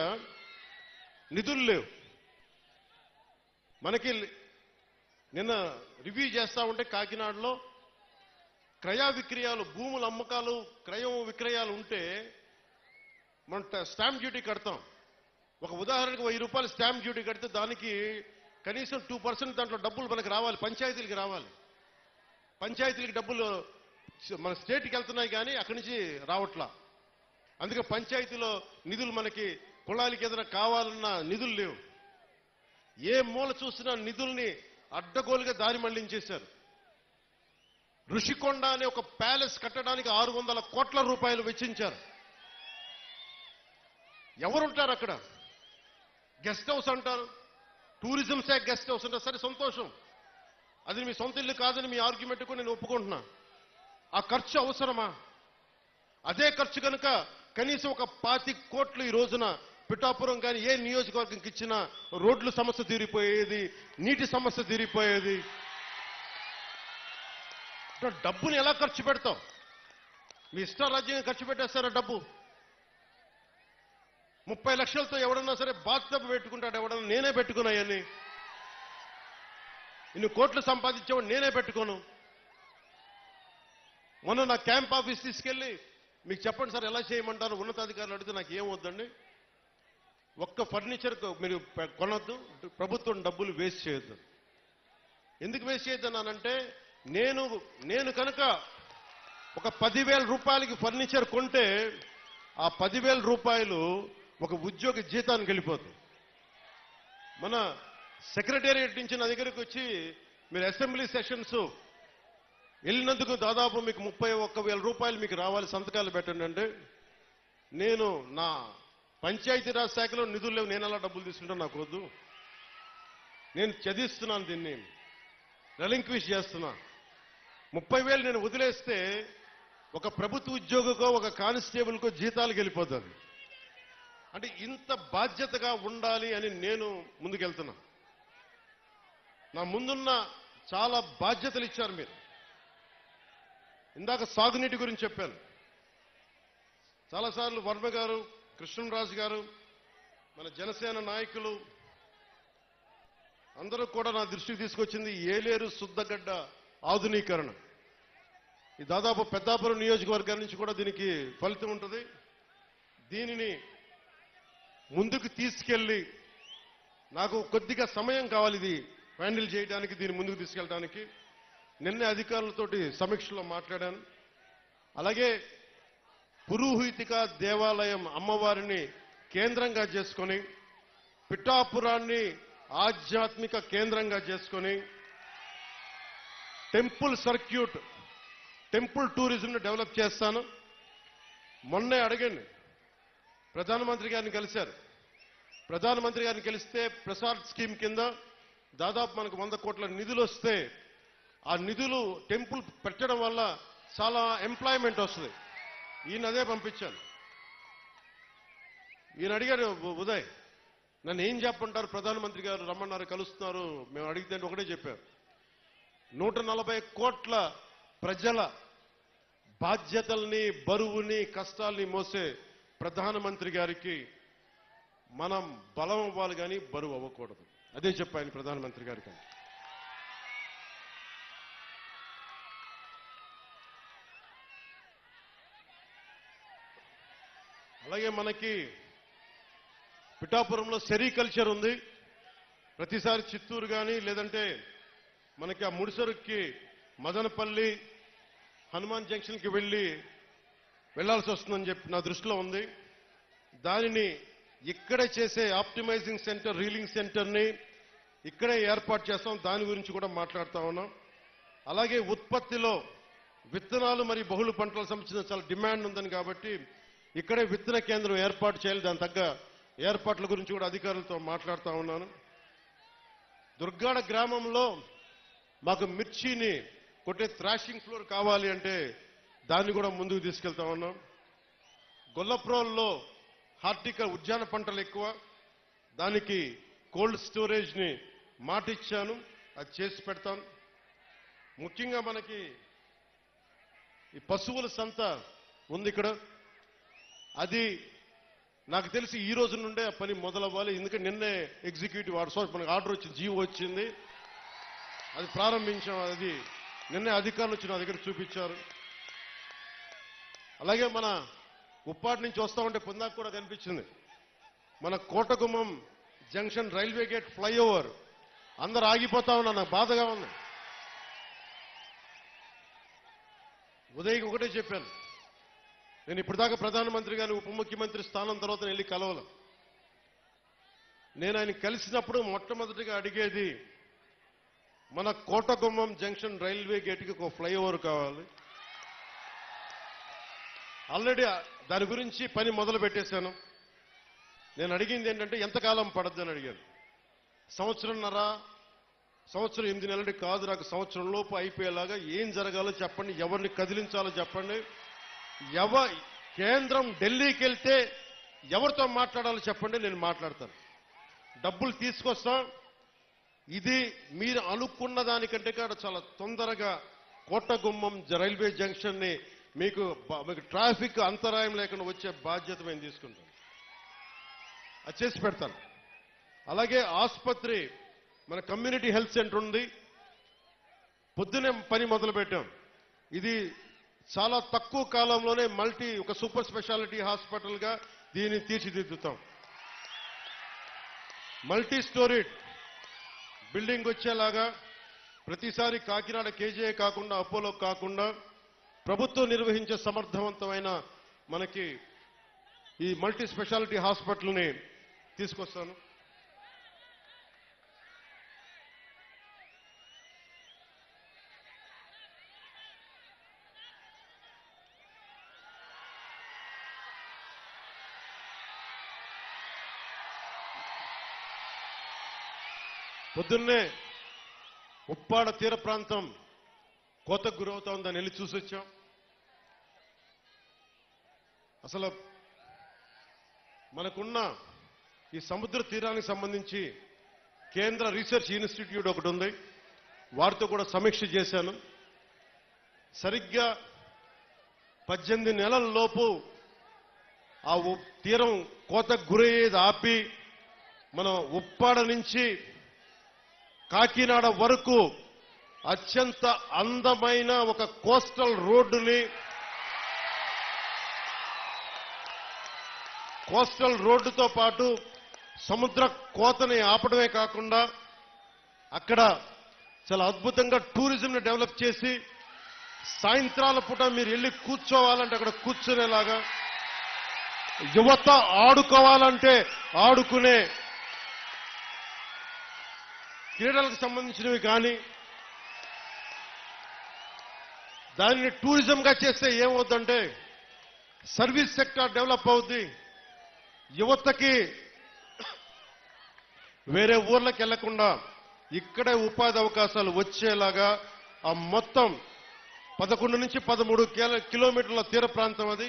D: నిధులు లేవు. మనకి నిన్న రివ్యూ చేస్తా ఉంటే కాకినాడలో క్రయ విక్రయాలు, భూముల అమ్మకాలు, క్రయం విక్రయాలు ఉంటే మనం స్టాంప్ డ్యూటీ కడతాం. ఒక ఉదాహరణకు 1000 రూపాయలు స్టాంప్ డ్యూటీ కడితే దానికి కనీసం 2% దాంట్లో డబ్బులు మనకు రావాలి, పంచాయతీలకు రావాలి. పంచాయతీలకు డబ్బులు మన స్టేట్కి వెళ్తున్నాయి కానీ అక్కడి నుంచి రావట్లా. అందుకే పంచాయతీలో నిధులు మనకి కులాలకి ఏదైనా కావాలన్నా నిధులు లేవు. ఏ మూల చూసినా నిధుల్ని అడ్డగోలుగా దారి మళ్లించేశారు. ఋషికొండ అనే ఒక ప్యాలెస్ కట్టడానికి 600 కోట్ల రూపాయలు వెచ్చించారు. ఎవరుంటారు అక్కడ? గెస్ట్ హౌస్ అంటారు, టూరిజం శాఖ గెస్ట్ హౌస్ అంటారు. సరే, సంతోషం, అది మీ సొంత ఇల్లు కాదని మీ ఆర్గ్యుమెంట్ కూడా నేను ఒప్పుకుంటున్నా. ఆ ఖర్చు అవసరమా? అదే ఖర్చు కనుక కనీసం ఒక 25 కోట్లు ఈ రోజున పిఠాపురం కానీ ఏ నియోజకవర్గంకి ఇచ్చినా రోడ్ల సమస్య తీరిపోయేది, నీటి సమస్య తీరిపోయేది. డబ్బుని ఎలా ఖర్చు పెడతావు? మీ ఇష్టారాజ్యంగా ఖర్చు పెట్టేస్తారా డబ్బు? 30 లక్షలతో ఎవడన్నా సరే బాత్టబ్ పెట్టుకుంటాడు, ఎవడన్నా. నేనే పెట్టుకున్నాయని. ఇన్ని కోట్లు సంపాదించేవాడు నేనే పెట్టుకోను. మొన్న నా క్యాంప్ ఆఫీస్ తీసుకెళ్లి మీకు చెప్పండి సార్ ఎలా చేయమంటారు ఉన్నతాధికారులు అడిగితే నాకు ఏం వద్దండి, ఒక్క ఫర్నిచర్ మీరు కొనొద్దు, ప్రభుత్వం డబ్బులు వేస్ట్ చేయొద్దు. ఎందుకు వేస్ట్ చేయొద్దన్నానంటే నేను కనుక ఒక 10,000 రూపాయలకి ఫర్నిచర్ కొంటే ఆ 10,000 రూపాయలు ఒక ఉద్యోగి జీతానికి వెళ్ళిపోతుంది. మన సెక్రటేరియట్ నుంచి నా దగ్గరికి వచ్చి మీరు అసెంబ్లీ సెషన్స్ వెళ్ళినందుకు దాదాపు మీకు 31,000 రూపాయలు మీకు రావాలి, సంతకాలు పెట్టండి అంటే, నేను నా పంచాయతీరాజ్ శాఖలో నిధులు లేవు, నేను అలా డబ్బులు తీసుకుంటాను, నాకు వద్దు, నేను చదివిస్తున్నాను, దీన్ని రెలింక్విష్ చేస్తున్నా. 30,000 నేను వదిలేస్తే ఒక ప్రభుత్వ ఉద్యోగికో ఒక కానిస్టేబుల్కో జీతాలకు వెళ్ళిపోతుంది. అంటే ఇంత బాధ్యతగా ఉండాలి అని నేను ముందుకెళ్తున్నా. నా ముందున్న చాలా బాధ్యతలు ఇచ్చారు మీరు. ఇందాక సాగునీటి గురించి చెప్పాను. చాలాసార్లు వర్మ గారు, కృష్ణరాజు గారు, మన జనసేన నాయకులు అందరూ కూడా నా దృష్టికి తీసుకొచ్చింది ఏలేరు శుద్ధగడ్డ ఆధునీకరణ. ఈ దాదాపు పెద్దాపురం నియోజకవర్గం నుంచి కూడా దీనికి ఫలితం ఉంటుంది. దీనిని ముందుకు తీసుకెళ్లి నాకు కొద్దిగా సమయం కావాలి ఇది హ్యాండిల్ చేయడానికి, దీన్ని ముందుకు తీసుకెళ్ళడానికి. నిన్నే అధికారులతోటి సమీక్షలో మాట్లాడాను. అలాగే పురోహితిక దేవాలయం అమ్మవారిని కేంద్రంగా చేసుకొని, పిఠాపురాన్ని ఆధ్యాత్మిక కేంద్రంగా చేసుకొని, టెంపుల్ సర్క్యూట్, టెంపుల్ టూరిజంను డెవలప్ చేస్తాను. మొన్నే అడగండి, ప్రధానమంత్రి గారిని కలిశారు. ప్రధానమంత్రి గారిని కలిస్తే ప్రసాద్ స్కీమ్ కింద దాదాపు మనకు 100 కోట్ల నిధులు వస్తే, ఆ నిధులు టెంపుల్ పెట్టడం వల్ల చాలా ఎంప్లాయ్మెంట్ వస్తుంది. ఈయన అదే పంపించాను. ఈయన అడిగారు, ఉదయ్ నన్ను ఏం చెప్పంటారు, ప్రధానమంత్రి గారు రమ్మన్నారు, కలుస్తున్నారు, మేము అడిగితే ఒకటే చెప్పారు, 140 కోట్ల ప్రజల బాధ్యతల్ని, బరువుని, కష్టాల్ని మోసే ప్రధానమంత్రి గారికి మనం బలం అవ్వాలి కానీ బరువు అవ్వకూడదు. అదే చెప్పాను ప్రధానమంత్రి గారికి. అలాగే మనకి పిఠాపురంలో సెరికల్చర్ ఉంది. ప్రతిసారి చిత్తూరు కానీ లేదంటే మనకి ఆ ముడిసరుక్కి మదనపల్లి హనుమాన్ జంక్షన్కి వెళ్లాల్సి వస్తుందని చెప్పి నా దృష్టిలో ఉంది. దానిని ఇక్కడే చేసే ఆప్టిమైజింగ్ సెంటర్, రీలింగ్ సెంటర్ని ఇక్కడే ఏర్పాటు చేస్తాం. దాని గురించి కూడా మాట్లాడుతా ఉన్నాం. అలాగే ఉత్పత్తిలో విత్తనాలు మరియు బహుళ పంటలకు సంబంధించిన చాలా డిమాండ్ ఉందని కాబట్టి ఇక్కడే విత్తన కేంద్రం ఏర్పాటు చేయాలి. దాని తగ్గ ఏర్పాట్ల గురించి కూడా అధికారులతో మాట్లాడుతూ ఉన్నాను. దుర్గాడ గ్రామంలో మాకు మిర్చిని కొట్టే థ్రాషింగ్ ఫ్లోర్ కావాలి అంటే దాన్ని కూడా ముందుకు తీసుకెళ్తా ఉన్నాం. గొల్లప్రోల్లో ఉద్యాన పంటలు ఎక్కువ, దానికి కోల్డ్ స్టోరేజ్ని మాటిచ్చాను, అది చేసి పెడతాను. ముఖ్యంగా మనకి ఈ పశువుల సంత ఉంది ఇక్కడ, అది నాకు తెలిసి ఈ రోజు నుండే ఆ పని మొదలవ్వాలి. ఎందుకంటే నిన్నే ఎగ్జిక్యూటివ్ మనకు ఆర్డర్ వచ్చింది, జీవో వచ్చింది, అది ప్రారంభించాం. అది నిన్నే అధికారులు వచ్చి నా దగ్గర చూపించారు. అలాగే మన ఉప్పాటి నుంచి వస్తా ఉంటే పొందాకు కూడా కనిపించింది, మన Kotagummam junction railway gate flyover అందరు ఆగిపోతా ఉన్నా, నాకు బాధగా ఉంది. ఉదయ్కి ఒకటే చెప్పాను, నేను ఇప్పటిదాకా ప్రధానమంత్రి గారిని ఉప ముఖ్యమంత్రి స్థానం తర్వాత వెళ్ళి కలవల. నేను ఆయన కలిసినప్పుడు మొట్టమొదటిగా అడిగేది, మన కోటగుమ్మం జంక్షన్ రైల్వే గేట్కి ఒక ఫ్లైఓవర్ కావాలి. ఆల్రెడీ దాని గురించి పని మొదలు పెట్టేశాను. నేను అడిగింది ఏంటంటే ఎంతకాలం పడద్దు అని అడిగాను. సంవత్సరంన్నర, సంవత్సరం 8 నెలలు కాదు, నాకు సంవత్సరం లోపు అయిపోయేలాగా ఏం జరగాలో చెప్పండి, ఎవరిని కదిలించాలో చెప్పండి, కేంద్రం ఢిల్లీకి వెళ్తే ఎవరితో మాట్లాడాలో చెప్పండి, నేను మాట్లాడతాను, డబ్బులు తీసుకొస్తాం. ఇది మీరు అనుకున్న దానికంటే కూడా చాలా తొందరగా కోటగుమ్మం రైల్వే జంక్షన్ ని మీకు ట్రాఫిక్ అంతరాయం లేకుండా వచ్చే బాధ్యత మేము తీసుకుంటాం, అది చేసి పెడతాను. అలాగే ఆసుపత్రి, మన కమ్యూనిటీ హెల్త్ సెంటర్ ఉంది, పొద్దునే పని మొదలు పెట్టాం. ఇది చాలా తక్కువ కాలంలోనే ఒక సూపర్ స్పెషాలిటీ హాస్పిటల్ గా దీన్ని తీర్చిదిద్దుతాం. మల్టీ స్టోరీడ్ బిల్డింగ్ వచ్చేలాగా ప్రతిసారి కాకినాడ కేజీఏ కాకుండా, అపోలో కాకుండా ప్రభుత్వం నిర్వహించే సమర్థవంతమైన మనకి ఈ మల్టీ స్పెషాలిటీ హాస్పిటల్ని తీసుకొస్తాను. పొద్దున్నే ఉప్పాడ తీర ప్రాంతం కోతకు గురవుతా ఉందని వెళ్ళి చూసొచ్చాం. అసలు మనకున్న ఈ సముద్ర తీరానికి సంబంధించి కేంద్ర రీసెర్చ్ ఇన్స్టిట్యూట్ ఒకటి ఉంది, వారితో కూడా సమీక్ష చేశాను. సరిగ్గా 18 నెలల లోపు ఆ తీరం కోతకు గురయ్యేది ఆపి మనం ఉప్పాడ నుంచి కాకినాడ వరకు అత్యంత అందమైన ఒక కోస్టల్ రోడ్డుతో పాటు సముద్ర కోతని ఆపడమే కాకుండా అక్కడ చాలా అద్భుతంగా టూరిజంని డెవలప్ చేసి సాయంత్రాల పూట మీరు వెళ్ళి కూర్చోవాలంటే అక్కడ కూర్చునేలాగా, యువత ఆడుకోవాలంటే ఆడుకునే క్రీడలకు సంబంధించినవి కానీ దానిని టూరిజంగా చేస్తే ఏమవుతుందంటే సర్వీస్ సెక్టార్ డెవలప్ అవుద్ది, యువతకి వేరే ఊర్లకు వెళ్లకుండా ఇక్కడే ఉపాధి అవకాశాలు వచ్చేలాగా ఆ మొత్తం 11 నుంచి 13 కిలోమీటర్ల తీర ప్రాంతం అది.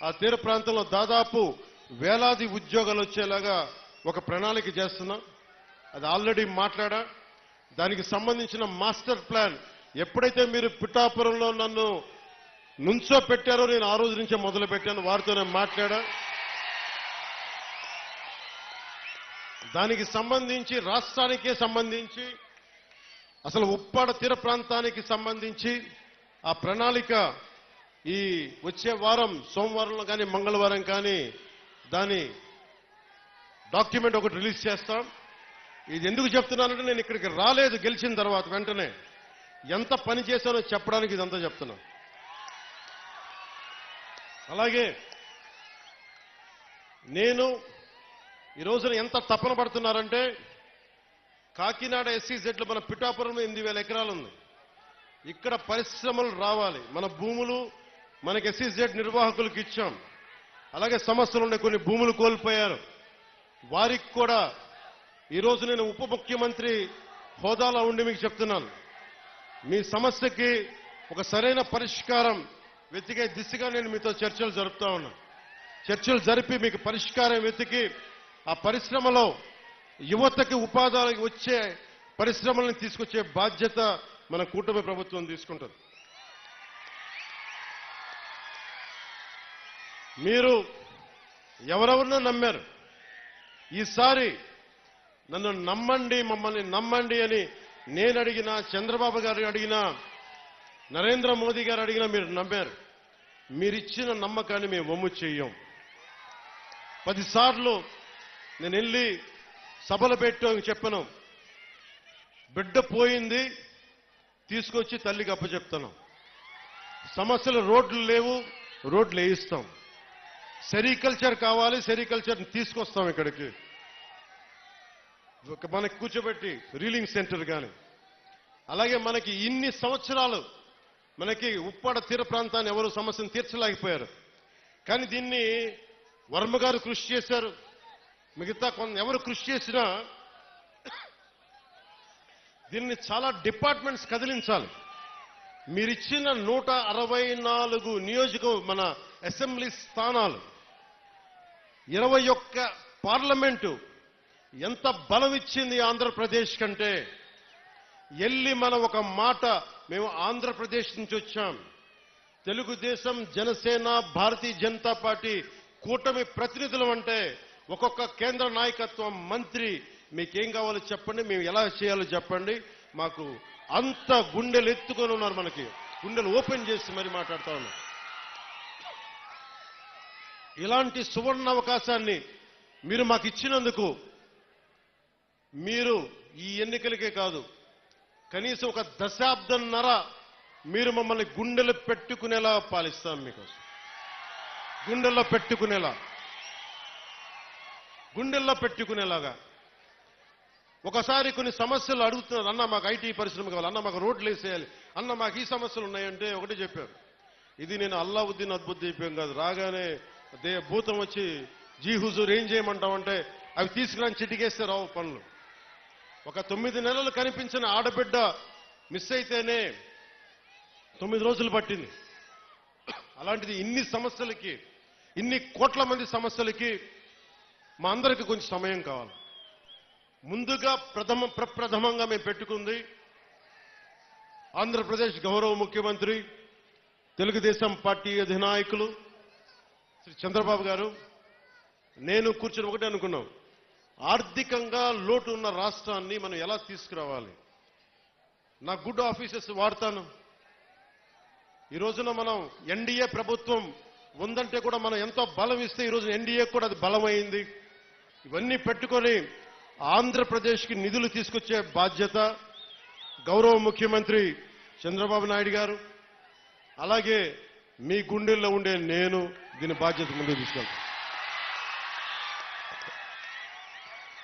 D: ఆ తీర ప్రాంతంలో దాదాపు వేలాది ఉద్యోగాలు వచ్చేలాగా ఒక ప్రణాళిక చేస్తున్నాం. అది ఆల్రెడీ మాట్లాడా. దానికి సంబంధించిన మాస్టర్ ప్లాన్ ఎప్పుడైతే మీరు పిఠాపురంలో నన్ను నుంచో పెట్టారో నేను ఆ రోజు నుంచే మొదలు పెట్టాను, వారితోనే మాట్లాడా. దానికి సంబంధించి రాష్ట్రానికే సంబంధించి అసలు ఉప్పాడ తీర ప్రాంతానికి సంబంధించి ఆ ప్రణాళిక ఈ వచ్చే వారం సోమవారంలో కానీ మంగళవారం కానీ దాని డాక్యుమెంట్ ఒకటి రిలీజ్ చేస్తాం. ఇది ఎందుకు చెప్తున్నానంటే నేను ఇక్కడికి రాలేదు గెలిచిన తర్వాత వెంటనే ఎంత పని చేశానో చెప్పడానికి ఇదంతా చెప్తున్నా. అలాగే నేను ఈ రోజున ఎంత తపన పడుతున్నారంటే కాకినాడ SEZలో మన పిఠాపురంలో 8,000 ఎకరాలు ఉంది. ఇక్కడ పరిశ్రమలు రావాలి, మన భూములు మనకి SEZ నిర్వాహకులకు ఇచ్చాం. అలాగే సమస్యలు ఉండే కొన్ని భూములు కోల్పోయారు, వారికి కూడా ఈరోజు నేను ఉప ముఖ్యమంత్రి హోదాలో ఉండి మీకు చెప్తున్నాను, మీ సమస్యకి ఒక సరైన పరిష్కారం వెతికే దిశగా నేను మీతో చర్చలు జరుపుతా ఉన్నా. చర్చలు జరిపి మీకు పరిష్కారం వెతికి ఆ పరిశ్రమలో యువతకి ఉపాధి వచ్చే పరిశ్రమలను తీసుకొచ్చే బాధ్యత మన కూటమి ప్రభుత్వం తీసుకుంటుంది. మీరు ఎవరెవరినో నమ్మారు, ఈసారి నన్ను నమ్మండి, మమ్మల్ని నమ్మండి అని నేను అడిగినా, చంద్రబాబు గారు అడిగినా, నరేంద్ర మోదీ గారు అడిగినా మీరు నమ్మారు. మీరిచ్చిన నమ్మకాన్ని మేము వమ్ము చెయ్యం. 10 సార్లు నేను వెళ్ళి సభలు పెట్టాను, చెప్పాను, బిడ్డ పోయింది తీసుకొచ్చి తల్లికి అప్పచెప్తాను. సమస్యలు రోడ్లు లేవు, రోడ్లు వేయిస్తాం. సెరికల్చర్ కావాలి, సెరికల్చర్ తీసుకొస్తాం ఇక్కడికి, మనకి కూర్చోబెట్టి రీలింగ్ సెంటర్ కానీ. అలాగే మనకి ఇన్ని సంవత్సరాలు మనకి ఉప్పాడ తీర ప్రాంతాన్ని ఎవరు సమస్యను తీర్చలేకపోయారు, కానీ దీన్ని వర్మ గారు కృషి చేశారు, మిగతా ఎవరు కృషి చేసినా దీన్ని చాలా డిపార్ట్మెంట్స్ కదిలించాలి. మీరిచ్చిన 164 మన అసెంబ్లీ స్థానాలు, 21 పార్లమెంటు ఎంత బలం ఇచ్చింది ఆంధ్రప్రదేశ్ కంటే. ఎల్లి మనం ఒక మాట, మేము ఆంధ్రప్రదేశ్ నుంచి వచ్చాం, తెలుగుదేశం, జనసేన, భారతీయ జనతా పార్టీ కూటమి ప్రతినిధులం అంటే ఒక్కొక్క కేంద్ర నాయకత్వం, మంత్రి మీకేం కావాలో చెప్పండి, మేము ఎలా చేయాలో చెప్పండి, మాకు అంత గుండెలు ఎత్తుకొని ఉన్నారు, మనకి గుండెలు ఓపెన్ చేసి మరి మాట్లాడుతా ఉన్నారు. ఇలాంటి సువర్ణ అవకాశాన్ని మీరు మాకు ఇచ్చినందుకు మీరు ఈ ఎన్నికలకే కాదు, కనీసం ఒక 1.5 దశాబ్దంన్నర మీరు మమ్మల్ని గుండెలు పెట్టుకునేలా పాలిస్తాం మీకోసం. గుండెల్లో పెట్టుకునేలాగా. ఒకసారి కొన్ని సమస్యలు అడుగుతున్నారు, అన్న మాకు ఐటీ పరిశ్రమ కావాలి, అన్న మాకు రోడ్లు వేసేయాలి, అన్న మాకు ఈ సమస్యలు ఉన్నాయంటే ఒకటే చెప్పారు, ఇది నేను అల్లావుద్దీన్ అద్భుత్ కాదు, రాగానే భూతం వచ్చి జీ హుజూర్ ఏం చేయమంటామంటే అవి తీసుకురాని చిటికేస్తే రావు పనులు. ఒక 9 నెలలు కనిపించిన ఆడబిడ్డ మిస్ అయితేనే 9 రోజులు పట్టింది. అలాంటిది ఇన్ని సమస్యలకి, ఇన్ని కోట్ల మంది సమస్యలకి మా అందరికీ కొంచెం సమయం కావాలి. ముందుగా ప్రప్రథమంగా మేము పెట్టుకుంది ఆంధ్రప్రదేశ్ గౌరవ ముఖ్యమంత్రి, తెలుగుదేశం పార్టీ అధినాయకులు శ్రీ చంద్రబాబు గారు, నేను కూర్చొని ఒకటే అనుకున్నాం, ఆర్థికంగా లోటు ఉన్న రాష్ట్రాన్ని మనం ఎలా తీసుకురావాలి. నా గుడ్ ఆఫీసెస్ వాడతాను. ఈ రోజున మనం ఎన్డీఏ ప్రభుత్వం ఉందంటే కూడా మనం ఎంతో బలం ఇస్తే ఈ రోజు ఎన్డీఏ కూడా అది బలమైంది. ఇవన్నీ పెట్టుకొని ఆంధ్రప్రదేశ్కి నిధులు తీసుకొచ్చే బాధ్యత గౌరవ ముఖ్యమంత్రి చంద్రబాబు నాయుడు గారు, అలాగే మీ గుండెల్లో ఉండే నేను దీని బాధ్యత ముందుకు తీసుకెళ్తాను.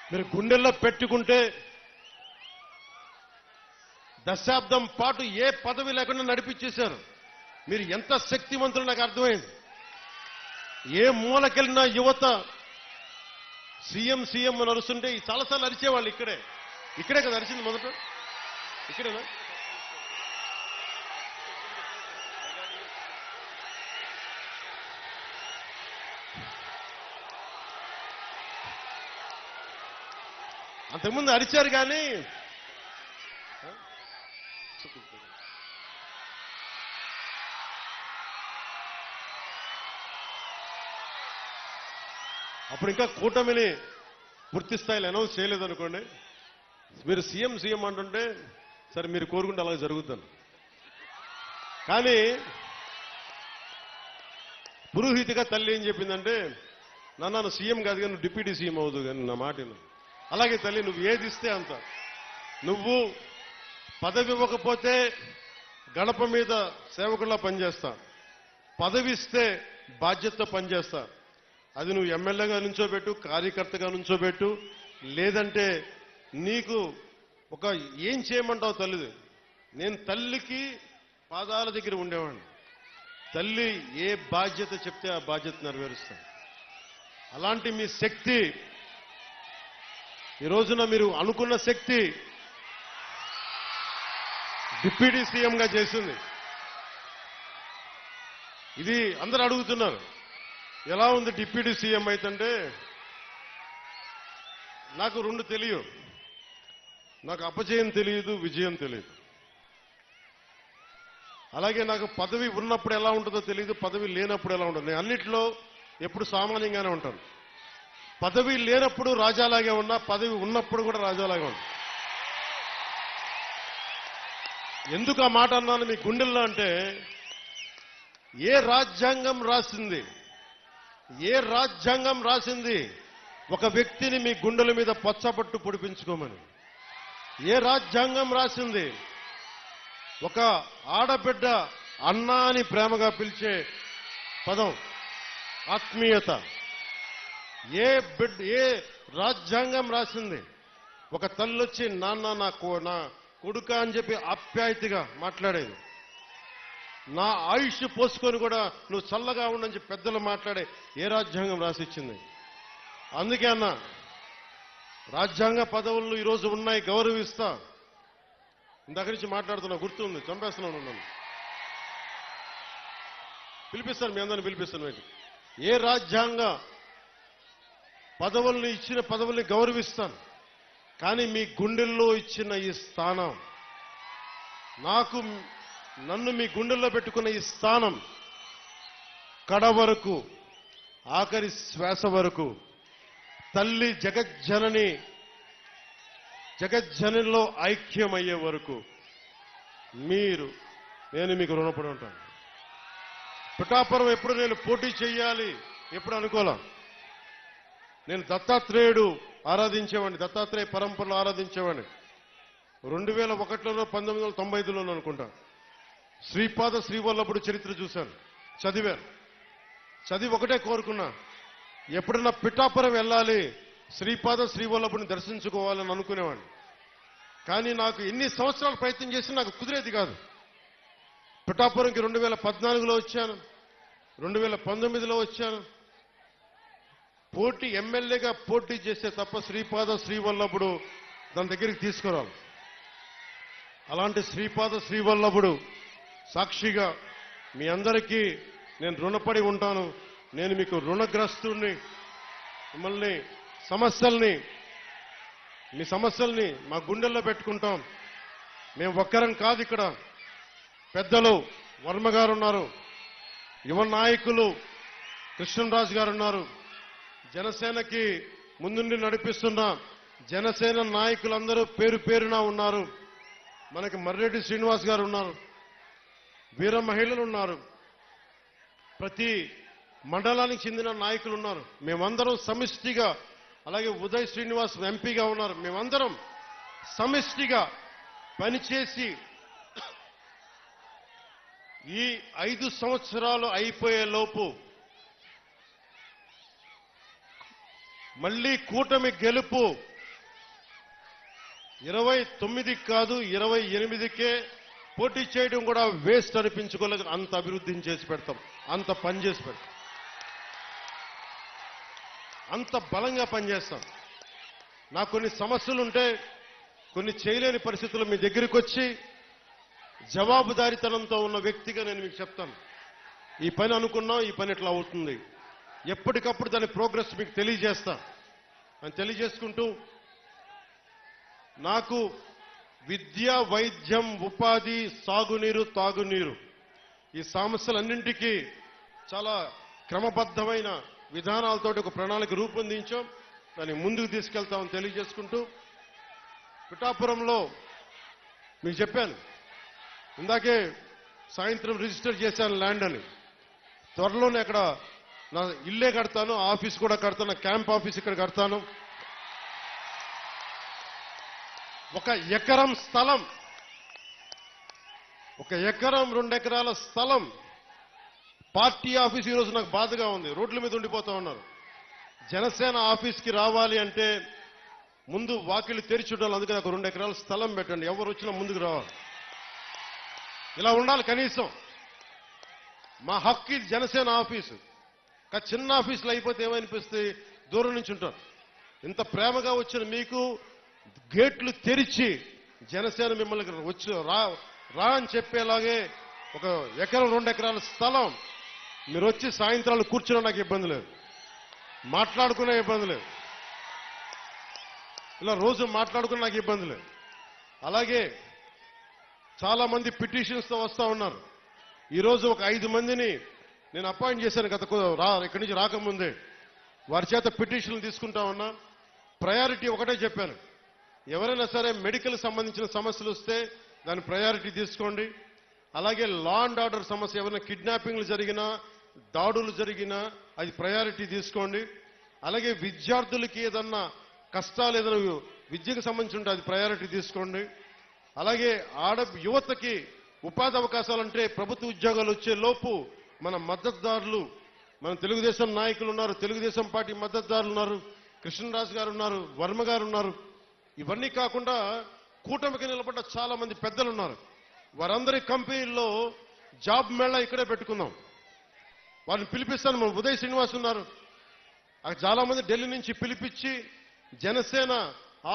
D: మీరు గుండెల్లో పెట్టుకుంటే దశాబ్దం పాటు ఏ పదవి లేకుండా నడిపించేశారు. మీరు ఎంత శక్తివంతులు నాకు అర్థమైంది. ఏ మూలకెళ్ళినా యువత సీఎం అని అరుస్తుంటే చాలాసార్లు అరిచేవాళ్ళు. ఇక్కడే కదా అరిచింది మొదట, ఇక్కడేనా? అంతకుముందు అరిచారు కానీ అప్పుడు ఇంకా కూటమిని పూర్తి స్థాయిలో అనౌన్స్ చేయలేదనుకోండి, మీరు సీఎం అంటుంటే సరే మీరు కోరుకుంటే అలా జరుగుతాను. కానీ పురోహితిగా తల్లి ఏం చెప్పిందంటే, నాన్న సీఎం కాదు కానీ నువ్వు డిప్యూటీ సీఎం అవుదు కానీ నా మాట. అలాగే తల్లి, నువ్వు ఏది ఇస్తే అంత. నువ్వు పదవి ఇవ్వకపోతే గడప మీద సేవకుల్లా పనిచేస్తా, పదవి ఇస్తే బాధ్యతతో పనిచేస్తా. అది నువ్వు ఎమ్మెల్యేగా నుంచోబెట్టు, కార్యకర్తగా నుంచోబెట్టు, లేదంటే నీకు ఏం చేయమంటావు తల్లిది. నేను తల్లికి పాదాల దగ్గర ఉండేవాడిని. తల్లి ఏ బాధ్యత చెప్తే ఆ బాధ్యత నెరవేరుస్తాను. అలాంటి మీ శక్తి ఈ రోజున మీరు అనుకున్న శక్తి డిప్యూటీ సీఎంగా చేసింది. ఇది అందరూ అడుగుతున్నారు, ఎలా ఉంది డిప్యూటీ సీఎం అయితే. నాకు 2 తెలియదు, నాకు అపజయం తెలియదు, విజయం తెలియదు. అలాగే నాకు పదవి ఉన్నప్పుడు ఎలా ఉంటుందో తెలియదు, పదవి లేనప్పుడు ఎలా ఉంటుంది. నేను అన్నిట్లో ఎప్పుడు సామాన్యంగానే ఉంటాను. పదవి లేనప్పుడు రాజాలాగే ఉన్నా, పదవి ఉన్నప్పుడు కూడా రాజాలాగే ఉన్నా. ఎందుకు ఆ మాట అన్నాను మీ గుండెల్లో అంటే, ఏ రాజ్యాంగం రాసింది ఒక వ్యక్తిని మీ గుండెల మీద పచ్చబట్టు పొడిపించుకోమని? ఏ రాజ్యాంగం రాసింది ఒక ఆడబిడ్డ అన్నా అని ప్రేమగా పిలిచే పదం ఆత్మీయత? ఏ రాజ్యాంగం రాసింది ఒక తల్లొచ్చి నాన్న నా కొడుక అని చెప్పి ఆప్యాయతగా మాట్లాడేది? నా ఆయుష్ పోసుకొని కూడా నువ్వు చల్లగా ఉండని చెప్పి పెద్దలు మాట్లాడే ఏ రాజ్యాంగం రాసిచ్చింది? అందుకే అన్న, రాజ్యాంగ పదవులు ఈరోజు ఉన్నాయి, గౌరవిస్తా. ఇందాక నుంచి మాట్లాడుతున్నా, గుర్తుంది, చంపేస్తున్నాను నన్ను. పిలిపిస్తాను, మీ అందరిని పిలిపిస్తాను. ఏ రాజ్యాంగ పదవుల్ని ఇచ్చిన పదవుల్ని గౌరవిస్తాను, కానీ మీ గుండెల్లో ఇచ్చిన ఈ స్థానం, నన్ను మీ గుండెల్లో పెట్టుకున్న ఈ స్థానం కడ వరకు, ఆఖరి శ్వాస వరకు, తల్లి జగజ్జననిలో ఐక్యమయ్యే వరకు నేను మీకు రుణపడి ఉంటాను. పిఠాపురం ఎప్పుడు నేను పోటీ చేయాలి ఎప్పుడు అనుకోలే. నేను దత్తాత్రేయుడు ఆరాధించేవాడిని, దత్తాత్రేయ పరంపరలో ఆరాధించేవాడిని. 2001లో 1995లో అనుకుంటా శ్రీపాద శ్రీవల్లభుడు చరిత్ర చూశాను, చదివాను. చదివి ఒకటే కోరుకున్నా, ఎప్పుడన్నా పిఠాపురం వెళ్ళాలి, శ్రీపాద శ్రీవల్లభుని దర్శించుకోవాలని అనుకునేవాడిని. కానీ నాకు ఎన్ని సంవత్సరాలు ప్రయత్నం చేసినా నాకు కుదిరేది కాదు. పిఠాపురంకి 2014లో వచ్చాను, 2019లో వచ్చాను. ఎమ్మెల్యేగా పోటీ చేస్తే తప్ప శ్రీపాద శ్రీవల్లభుడు దాని దగ్గరికి తీసుకురాలి. అలాంటి శ్రీపాద శ్రీవల్లభుడు సాక్షిగా మీ అందరికీ నేను రుణపడి ఉంటాను. నేను మీకు రుణగ్రస్తుడిని. మిమ్మల్ని మీ సమస్యల్ని మా గుండెల్లో పెట్టుకుంటాం. మేము ఒక్కరం కాదు, ఇక్కడ పెద్దలు వర్మ గారు ఉన్నారు, యువ నాయకులు కృష్ణరాజు గారు ఉన్నారు, జనసేనకి ముందుండి నడిపిస్తున్న జనసేన నాయకులందరూ పేరు పేరున ఉన్నారు. మనకి మర్రెడ్డి శ్రీనివాస్ గారు ఉన్నారు, వీర మహిళలు ఉన్నారు, ప్రతి మండలానికి చెందిన నాయకులు ఉన్నారు. మేమందరం సమిష్టిగా, అలాగే ఉదయ్ శ్రీనివాస్ ఎంపీగా ఉన్నారు, మేమందరం సమిష్టిగా పనిచేసి ఈ 5 సంవత్సరాలు అయిపోయే లోపు మళ్ళీ కూటమి గెలుపు 29 కాదు 28కే పోటీ చేయడం కూడా వేస్ట్ అనిపించుకోలేదు. అంత అభివృద్ధిని చేసి పెడతాం, అంత పని చేసి పెడతాం, అంత బలంగా పనిచేస్తాం. నాకు కొన్ని సమస్యలుంటే, కొన్ని చేయలేని పరిస్థితులు మీ దగ్గరికి వచ్చి జవాబుదారీతనంతో ఉన్న వ్యక్తిగా నేను మీకు చెప్తాను, ఈ పని అనుకున్నాం, ఈ పని ఎట్లా అవుతుంది, ఎప్పటికప్పుడు దాని ప్రోగ్రెస్ మీకు తెలియజేస్తా అని తెలియజేసుకుంటూ, నాకు విద్య, వైద్యం, ఉపాధి, సాగునీరు, తాగునీరు ఈ సమస్యలన్నింటికీ చాలా క్రమబద్ధమైన విధానాలతో ఒక ప్రణాళిక రూపొందించాం. దాన్ని ముందుకు తీసుకెళ్తామని తెలియజేసుకుంటూ, పిఠాపురంలో మీకు చెప్పాను ఇందాకే, సాయంత్రం రిజిస్టర్ చేశాను ల్యాండ్ అని. త్వరలోనే అక్కడ నా ఇల్లే కడతాను, ఆఫీస్ కూడా కడతాను, క్యాంప్ ఆఫీస్ ఇక్కడ కడతాను. 1 ఎకరం స్థలం, 1 ఎకరం 2 ఎకరాల స్థలం, పార్టీ ఆఫీస్ ఈరోజు నాకు బాధగా ఉంది, రోడ్ల మీద ఉండిపోతా ఉన్నారు. జనసేన ఆఫీస్కి రావాలి అంటే ముందు వాకిలి తెరిచి ఉండాలి. అందుకే నాకు 2 ఎకరాల స్థలం పెట్టండి, ఎవరు వచ్చినా ముందుకు రావాలి. ఇలా ఉండాలి కనీసం. మా హక్కు ఇది జనసేన ఆఫీసు. చిన్న ఆఫీసులు అయిపోతే ఏమనిపిస్తుంది, దూరం నుంచి ఉంటారు. ఇంత ప్రేమగా వచ్చిన మీకు గేట్లు తెరిచి జనసేన మిమ్మల్ని వచ్చి రా అని చెప్పేలాగే 1 ఎకరం 2 ఎకరాల స్థలం, మీరు వచ్చి సాయంత్రాలు కూర్చున్నా నాకు ఇబ్బంది లేదు, మాట్లాడుకునే ఇబ్బంది లేదు, ఇలా రోజు మాట్లాడుకునే నాకు ఇబ్బంది లేదు. అలాగే చాలా మంది పిటిషన్స్తో వస్తా ఉన్నారు. ఈరోజు ఒక 5 మందిని నేను అపాయింట్ చేశాను ఇక్కడి నుంచి రాకముందే. వారి చేత పిటిషన్లు తీసుకుంటా ఉన్నా. ప్రయారిటీ ఒకటే చెప్పాను, ఎవరైనా సరే మెడికల్ సంబంధించిన సమస్యలు వస్తే దాని ప్రయారిటీ తీసుకోండి. అలాగే లా అండ్ ఆర్డర్ సమస్య, ఏమైనా కిడ్నాపింగ్లు జరిగినా, దాడులు జరిగినా అది ప్రయారిటీ తీసుకోండి. అలాగే విద్యార్థులకి ఏదన్నా కష్టాలు, ఏదైనా విద్యకు సంబంధించి ఉంటే అది ప్రయారిటీ తీసుకోండి. అలాగే యువతకి ఉపాధి అవకాశాలంటే ప్రభుత్వ ఉద్యోగాలు వచ్చే లోపు మన మద్దతుదారులు, మన తెలుగుదేశం నాయకులు ఉన్నారు, తెలుగుదేశం పార్టీ మద్దతుదారులు ఉన్నారు, కృష్ణరాజు గారు ఉన్నారు, వర్మ గారు ఉన్నారు. ఇవన్నీ కాకుండా కూటమికి నిలబడ్డ చాలా మంది పెద్దలు ఉన్నారు. వారందరి కంపెనీల్లో జాబ్ మేళా ఇక్కడే పెట్టుకుందాం. వారిని పిలిపిస్తాను. మన ఉదయ్ శ్రీనివాస్ ఉన్నారు, చాలా మంది ఢిల్లీ నుంచి పిలిపించి జనసేన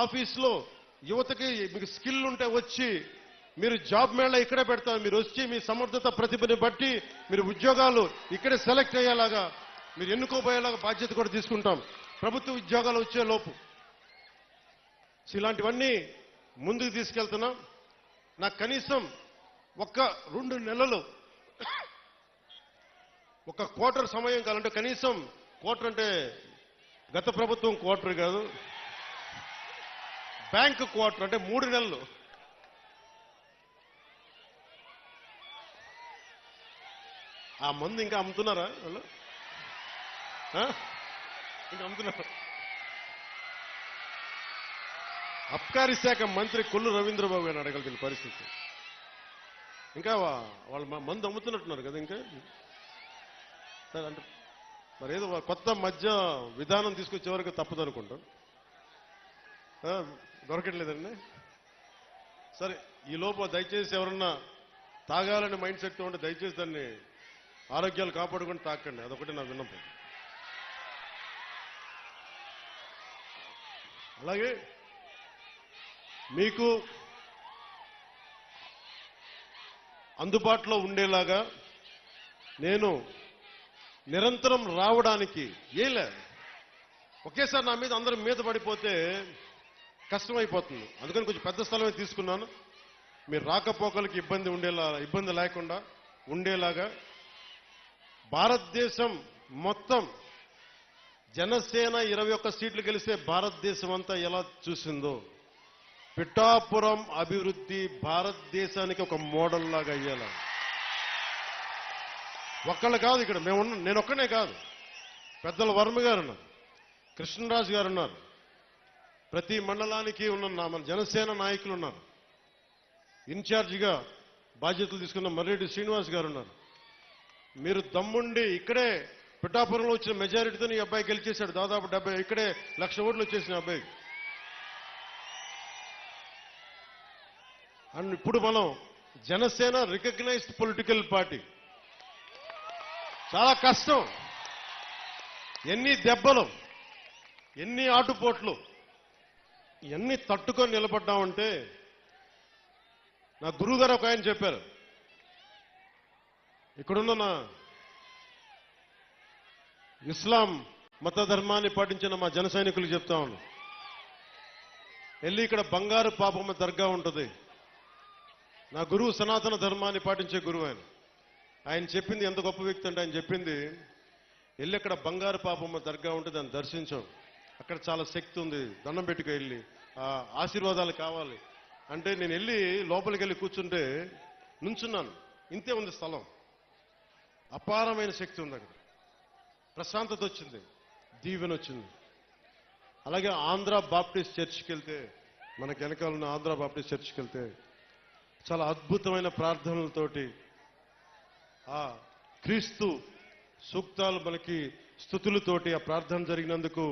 D: ఆఫీస్లో యువతకి మీకు స్కిల్ ఉంటే వచ్చి మీరు జాబ్ మేళా ఇక్కడే పెడతారు. మీరు వచ్చి మీ సమర్థత ప్రతిభని బట్టి మీరు ఉద్యోగాలు ఇక్కడే సెలెక్ట్ అయ్యేలాగా, మీరు ఎన్నుకోబోయేలాగా బాధ్యత కూడా తీసుకుంటాం ప్రభుత్వ ఉద్యోగాలు వచ్చే లోపు. ఇలాంటివన్నీ ముందుకు తీసుకెళ్తున్నాం. నాకు కనీసం 1-2 నెలలు, 1 క్వార్టర్ సమయం కావాలంటే, కనీసం క్వార్టర్ అంటే గత ప్రభుత్వం క్వార్టర్ కాదు, బ్యాంక్ క్వార్టర్ అంటే 3 నెలలు. ఆ మందు ఇంకా అమ్ముతున్నారా వాళ్ళు? ఇంకా అమ్ముతున్నారు. అబ్కారీ శాఖ మంత్రి కొల్లు రవీంద్రబాబు గారిని అడగలిగిన పరిస్థితి. ఇంకా వాళ్ళు మందు అమ్ముతున్నట్టున్నారు కదా ఇంకా సరే అంటే మరి ఏదో కొత్త మధ్య విధానం తీసుకొచ్చే వరకు తప్పదు అనుకుంటాం. దొరకట్లేదండి. సరే ఈ లోపు దయచేసి ఎవరన్నా తాగాలని మైండ్ సెట్ ఉంటే దయచేసి దాన్ని ఆరోగ్యాలు కాపాడుకొని తాకండి. అదొకటి నా విన్నపం. అలాగే మీకు అందుబాటులో ఉండేలాగా నేను నిరంతరం రావడానికి ఏలే ఒకేసారి నా మీద అందరి మీద పడిపోతే కష్టమైపోతుంది. అందుకని కొంచెం పెద్ద స్థలమే తీసుకున్నాను. మీరు రాకపోకలకి ఇబ్బంది లేకుండా ఉండేలాగా భారతదేశం మొత్తం జనసేన 21 సీట్లు గెలిస్తే భారతదేశం అంతా ఎలా చూసిందో పిఠాపురం అభివృద్ధి భారతదేశానికి ఒక మోడల్ లాగా అయ్యేలా. ఒక్కళ్ళు కాదు ఇక్కడ నేను ఒక్కనే కాదు, పెద్దల వర్మ గారు ఉన్నారు, కృష్ణరాజు గారు ఉన్నారు, ప్రతి మండలానికి ఉన్న మన జనసేన నాయకులు ఉన్నారు, ఇన్ఛార్జిగా బాధ్యతలు తీసుకున్న మర్రెడ్డి శ్రీనివాస్ గారు ఉన్నారు. మీరు దమ్ముండి ఇక్కడే పిఠాపురంలో వచ్చిన మెజారిటీతో ఈ అబ్బాయి గెలిచేశాడు. దాదాపు 70 ఇక్కడే 1,00,000 ఓట్లు వచ్చేసిన అబ్బాయి. అండ్ ఇప్పుడు మనం జనసేన రికగ్నైజ్డ్ పొలిటికల్ పార్టీ. చాలా కష్టం, ఎన్ని దెబ్బలు, ఎన్ని ఆటుపోట్లు, ఎన్ని తట్టుకొని నిలబడ్డామంటే నా గురువు గారు ఒక ఆయన చెప్పారు, ఇక్కడున్న నా ఇస్లాం మత ధర్మాన్ని పాటించిన మా జన సైనికులకు చెప్తా ఉన్నా, వెళ్ళి ఇక్కడ బంగారు పాపమ్మ దర్గా ఉంటుంది. నా గురువు సనాతన ధర్మాన్ని పాటించే గురువు ఆయన చెప్పింది ఎంత గొప్ప వ్యక్తి అంటే, ఆయన చెప్పింది వెళ్ళి అక్కడ బంగారు పాపమ్మ దర్గా ఉంటే దాన్ని దర్శించాం, అక్కడ చాలా శక్తి ఉంది, దండం పెట్టుకు వెళ్ళి ఆశీర్వాదాలు కావాలి అంటే నేను వెళ్ళి లోపలికి వెళ్ళి కూర్చుంటే నుంచున్నాను. ఇంతే ఉంది స్థలం, అపారమైన శక్తి ఉంది అక్కడ, ప్రశాంతత వచ్చింది, దీవెన వచ్చింది. అలాగే ఆంధ్ర బాప్టిస్ట్ చర్చ్కి వెళ్తే, మనకి వెనకాల ఉన్న ఆంధ్ర బాప్టిస్ట్ చర్చ్కి వెళ్తే చాలా అద్భుతమైన ప్రార్థనలతోటి ఆ క్రీస్తు సూక్తాలు మనకి స్తుతులతోటి ఆ ప్రార్థన జరిగినందుకు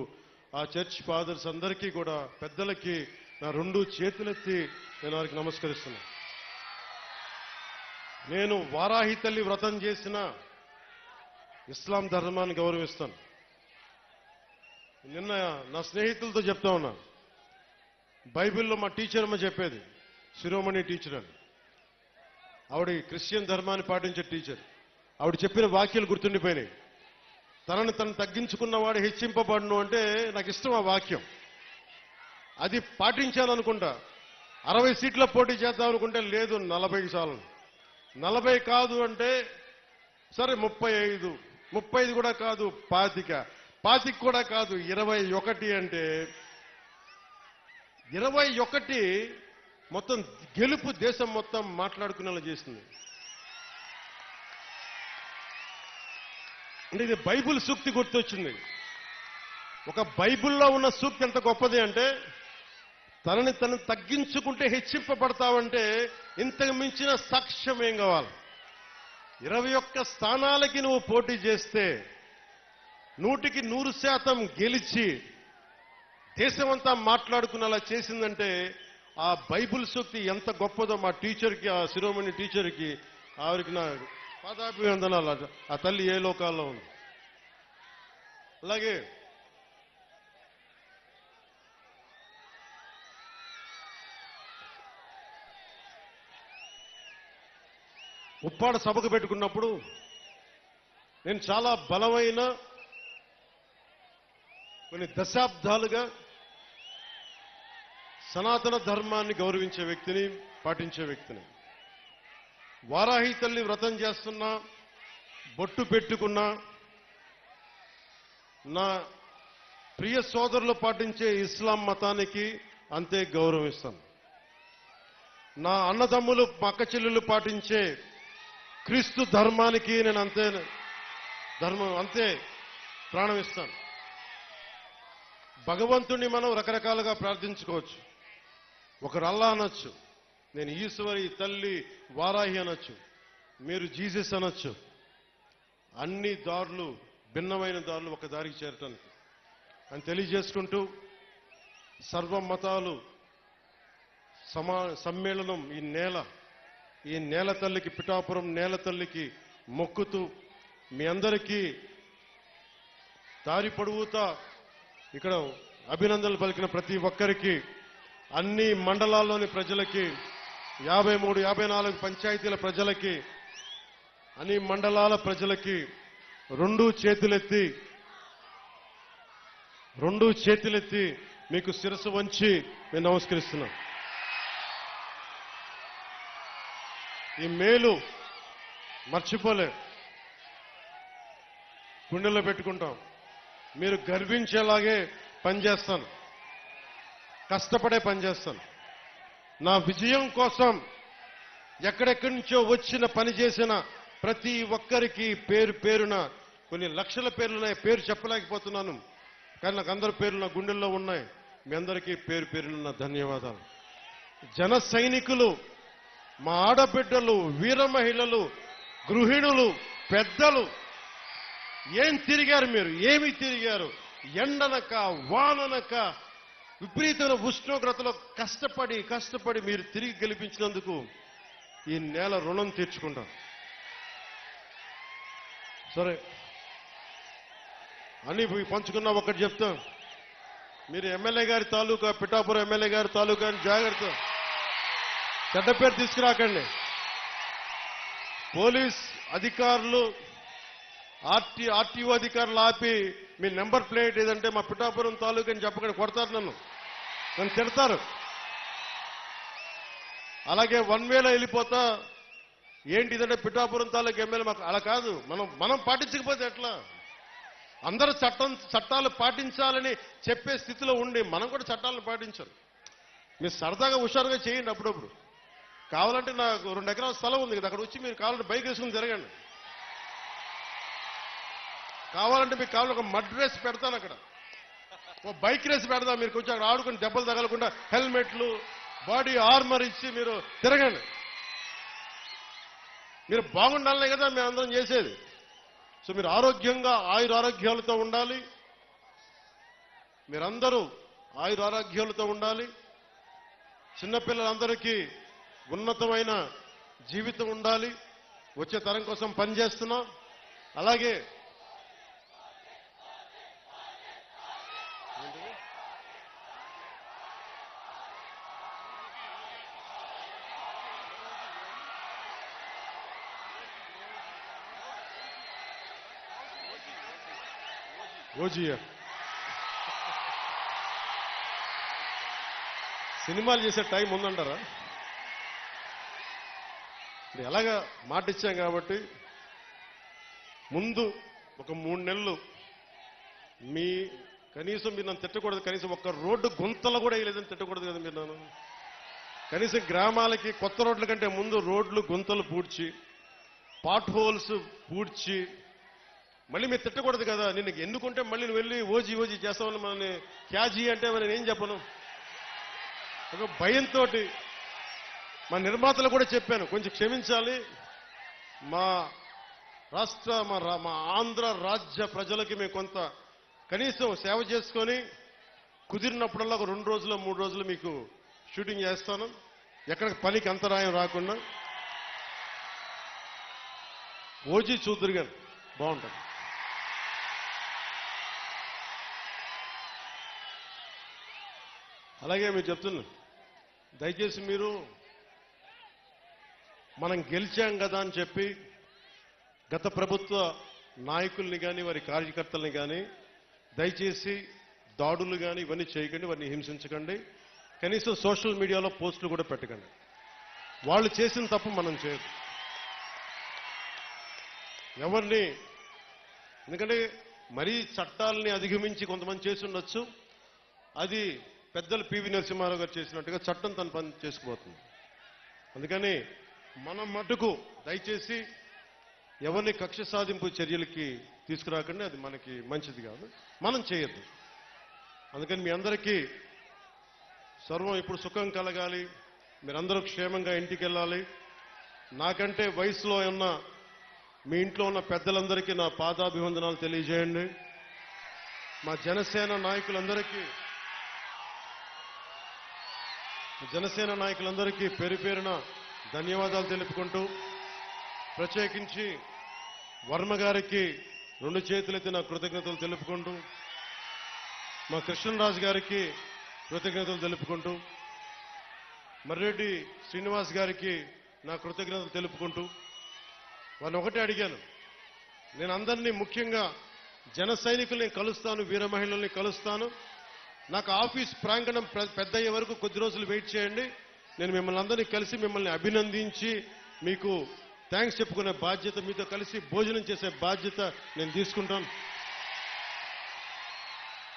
D: ఆ చర్చ్ ఫాదర్స్ అందరికీ కూడా పెద్దలకి నా 2 చేతులెత్తి నేను వారికి నమస్కరిస్తున్నా. నేను వారాహి తల్లి వ్రతం చేసిన ఇస్లాం ధర్మాన్ని గౌరవిస్తాను. నిన్న నా స్నేహితులతో చెప్తా ఉన్నా, బైబిల్లో మా టీచర్ అమ్మ చెప్పేది, శిరోమణి టీచర్ అని, ఆవిడ క్రిస్టియన్ ధర్మాన్ని పాటించే టీచర్. ఆవిడ చెప్పిన వాక్యాలు గుర్తుండిపోయినాయి. తనను తను తగ్గించుకున్నవాడు హెచ్చింపబడును అంటే నాకు ఇష్టం ఆ వాక్యం. అది పాటించాలనుకుంటా. 60 సీట్ల పోటీ చేద్దాం అనుకుంటే లేదు 40 చాలు, 40 కాదు అంటే సరే 35 కూడా కాదు 25 కూడా కాదు 21 అంటే 21 మొత్తం గెలుపు దేశం మొత్తం మాట్లాడుకునేలా చేసింది. అంటే ఇది బైబిల్ సూక్తి గుర్తొచ్చింది. ఒక బైబిల్లో ఉన్న సూక్తి ఎంత గొప్పది అంటే, తనని తను తగ్గించుకుంటే హెచ్చింపబడతావంటే ఇంతకు మించిన సాక్ష్యం ఏం కావాలి? 21 స్థానాలకి నువ్వు పోటీ చేస్తే 100కి 100% గెలిచి దేశమంతా మాట్లాడుకునేలా చేసిందంటే ఆ బైబిల్ సూక్తి ఎంత గొప్పదో మా టీచర్కి, ఆ శిరోమణి టీచర్కి, ఆవిరికి నా పాదాభివందనాలు. ఆ తల్లి ఏ లోకాల్లో ఉంది. అలాగే ఉప్పాడ సభకు పెట్టుకున్నప్పుడు నేను చాలా బలమైన కొన్ని దశాబ్దాలుగా సనాతన ధర్మాన్ని గౌరవించే వ్యక్తిని, పాటించే వ్యక్తిని. వారాహి తల్లి వ్రతం చేస్తున్నా, బొట్టు పెట్టుకున్నా, నా ప్రియ సోదరులు పాటించే ఇస్లాం మతానికి అంతే గౌరవిస్తాను. నా అన్నదమ్ములు, అక్క చెల్లెలు పాటించే క్రీస్తు ధర్మానికి నేను అంతే ప్రాణం ఇస్తాను. భగవంతుణ్ణి మనం రకరకాలుగా ప్రార్థించుకోవచ్చు. ఒకరు అల్లా అనొచ్చు, నేను ఈశ్వరి, తల్లి, వారాహి అనొచ్చు, మీరు జీసస్ అనొచ్చు. అన్ని దారులు భిన్నమైన దారులు ఒక దారికి చేరటానికి అని తెలియజేసుకుంటూ, సర్వ మతాలు సమ్మేళనం ఈ నేల తల్లికి, పిఠాపురం నేల తల్లికి మొక్కుతూ, మీ అందరికీ దారి పొడవుతా ఇక్కడ అభినందనలు పలికిన ప్రతి ఒక్కరికి, అన్ని మండలాల్లోని ప్రజలకి, 53, 54 పంచాయతీల ప్రజలకి, అన్ని మండలాల ప్రజలకి రెండు చేతులెత్తి మీకు శిరస్సు వంచి మేము నమస్కరిస్తున్నాం. ఈ మేలు మర్చిపోలే, గుండెల్లో పెట్టుకుంటాం. మీరు గర్వించేలాగే పనిచేస్తాను, కష్టపడే పనిచేస్తాను. నా విజయం కోసం ఎక్కడెక్కడి నుంచో వచ్చిన పని చేసిన ప్రతి ఒక్కరికి పేరు పేరున, కొన్ని లక్షల పేర్లున్నాయి, పేరు చెప్పలేకపోతున్నాను, కానీ నాకు అందరి పేర్లు నా గుండెల్లో ఉన్నాయి. మీ అందరికీ పేరు పేరున ధన్యవాదాలు. జన సైనికులు, మా ఆడబిడ్డలు, వీర మహిళలు, గృహిణులు, పెద్దలు, ఏం తిరిగారు మీరు, ఏమి తిరిగారు? ఎండనక వాననక విపరీతమైన ఉష్ణోగ్రతలో కష్టపడి మీరు తిరిగి గెలిపించినందుకు ఈ నేల రుణం తీర్చుకుంటాం. సరే అని పంచుకున్నా ఒకటి చెప్తాం, మీరు ఎమ్మెల్యే గారి తాలూకా, పిఠాపురం ఎమ్మెల్యే గారి తాలూకా అని జాగ్రత్త, చెడ్డ పేరు తీసుకురాకండి. పోలీస్ అధికారులు, ఆర్టీఓ అధికారులు ఆపి మీ నెంబర్ ప్లేట్ ఏదంటే మా పిఠాపురం తాలూకా అని చెప్పకుండా కొడతారు, నన్ను తిడతారు. అలాగే 1 వేలో వెళ్ళిపోతా, ఏంటిదంటే పిఠాపురం తాలూకా ఎమ్మెల్యే మాకు, అలా కాదు. మనం పాటించకపోతే ఎట్లా? అందరూ చట్టాలు పాటించాలని చెప్పే స్థితిలో ఉండి మనం కూడా చట్టాలను పాటించాలి. మీరు సరదాగా హుషారుగా చేయండి అప్పుడప్పుడు. కావాలంటే నాకు 2 ఎకరాల స్థలం ఉంది కదా, అక్కడ వచ్చి మీరు కావాలంటే బైక్ వేసుకుని తిరగండి. కావాలంటే మీకు కావాలి ఒక మడ్ రేస్ పెడతాను, అక్కడ ఓ బైక్ రేస్ పెడతాం. మీరు కొంచెం అక్కడ ఆడుకుని దెబ్బలు తగలకుండా హెల్మెట్లు, బాడీ ఆర్మర్ ఇచ్చి మీరు తిరగండి. మీరు బాగుండాలనే కదా మేము అందరం చేసేది. సో మీరు ఆరోగ్యంగా, ఆయురారోగ్యాలతో ఉండాలి. మీరందరూ ఆయురారోగ్యాలతో ఉండాలి. చిన్నపిల్లలందరికీ ఉన్నతమైన జీవితం ఉండాలి. వచ్చే తరం కోసం పనిచేస్తున్నాం. అలాగే ఓజీఎఫ్ సినిమాలు చేసే టైం ఉందంటారా? ఎలాగా మాట ఇచ్చాం కాబట్టి ముందు ఒక 3 నెలలు కనీసం మీరు నన్ను తిట్టకూడదు. కనీసం ఒక్క రోడ్డు గుంతలు కూడా వేయలేదని తిట్టకూడదు కదా మీరు నన్ను. కనీసం గ్రామాలకి కొత్త రోడ్ల కంటే ముందు రోడ్లు గుంతలు పూడ్చి, పాట్ హోల్స్ పూడ్చి, మళ్ళీ మీరు తిట్టకూడదు కదా. నిన్ను ఎన్నుకుంటే మళ్ళీ నువ్వు వెళ్ళి ఓజీ చేస్తామని మనని క్యాజీ అంటే నేను ఏం చెప్పను. ఒక భయంతో మా నిర్మాతలు కూడా చెప్పాను, కొంచెం క్షమించాలి. మా రాష్ట్ర, మా ఆంధ్ర రాజ్య ప్రజలకి మేము కొంత కనీసం సేవ చేసుకొని కుదిరినప్పుడల్లా ఒక 2 రోజులు 3 రోజులు మీకు షూటింగ్ చేస్తాను, ఎక్కడ పనికి అంతరాయం రాకుండా. ఓజీ చూద్దరు గారు బాగుంటుంది. అలాగే మీరు చెప్తున్నా, దయచేసి మీరు మనం గెలిచాం కదా అని చెప్పి గత ప్రభుత్వ నాయకుల్ని కానీ వారి కార్యకర్తల్ని కానీ దయచేసి దాడులు కానీ ఇవన్నీ చేయకండి, వారిని హింసించకండి. కనీసం సోషల్ మీడియాలో పోస్టులు కూడా పెట్టకండి. వాళ్ళు చేసిన తప్పు మనం చేయదు ఎవరిని. ఎందుకంటే మరీ చట్టాలని అధిగమించి కొంతమంది చేసి ఉండొచ్చు. అది పెద్దలు పివి నరసింహారావు గారు చేసినట్టుగా చట్టం తన పని చేసుకుపోతుంది. అందుకని మనం మటుకు దయచేసి ఎవరిని కక్ష సాధింపు చర్యలకి తీసుకురాకండి, అది మనకి మంచిది కాదు, మనం చేయొద్దు. అందుకని మీ అందరికీ సర్వం ఇప్పుడు సుఖం కలగాలి, మీరందరూ క్షేమంగా ఇంటికి వెళ్ళాలి. నాకంటే వయసులో ఉన్న మీ ఇంట్లో ఉన్న పెద్దలందరికీ నా పాదాభివందనాలు తెలియజేయండి. మా జనసేన నాయకులందరికీ పేరు పేరున ధన్యవాదాలు తెలుపుకుంటూ, ప్రత్యేకించి వర్మ గారికి 2 చేతులెత్తి నా కృతజ్ఞతలు తెలుపుకుంటూ, మా కృష్ణరాజు గారికి కృతజ్ఞతలు తెలుపుకుంటూ, మర్రెడ్డి శ్రీనివాస్ గారికి నా కృతజ్ఞతలు తెలుపుకుంటూ, వాళ్ళని ఒకటే అడిగాను. నేను అందరినీ, ముఖ్యంగా జన సైనికుల్ని కలుస్తాను, వీర మహిళల్ని కలుస్తాను. నాకు ఆఫీస్ ప్రాంగణం పెద్ద అయ్యే వరకు కొద్ది రోజులు వెయిట్ చేయండి. నేను మిమ్మల్ని అందరినీ కలిసి మిమ్మల్ని అభినందించి మీకు థ్యాంక్స్ చెప్పుకునే బాధ్యత, మీతో కలిసి భోజనం చేసే బాధ్యత నేను తీసుకుంటాను.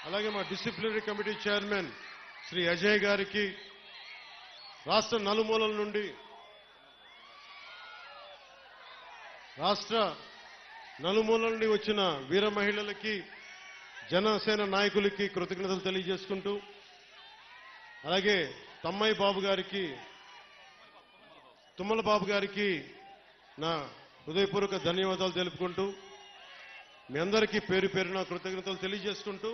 D: అలాగే మా disciplinary committee chairman Shri Ajay గారికి, రాష్ట్ర నలుమూలల నుండి వచ్చిన వీర మహిళలకి, జనసేన నాయకులకి కృతజ్ఞతలు తెలియజేసుకుంటూ, అలాగే తమ్మయ్య బాబు గారికి, తుమ్మల బాబు గారికి నా హృదయపూర్వక ధన్యవాదాలు తెలుపుకుంటూ, మీ అందరికీ పేరు పేరున కృతజ్ఞతలు తెలియజేసుకుంటూ,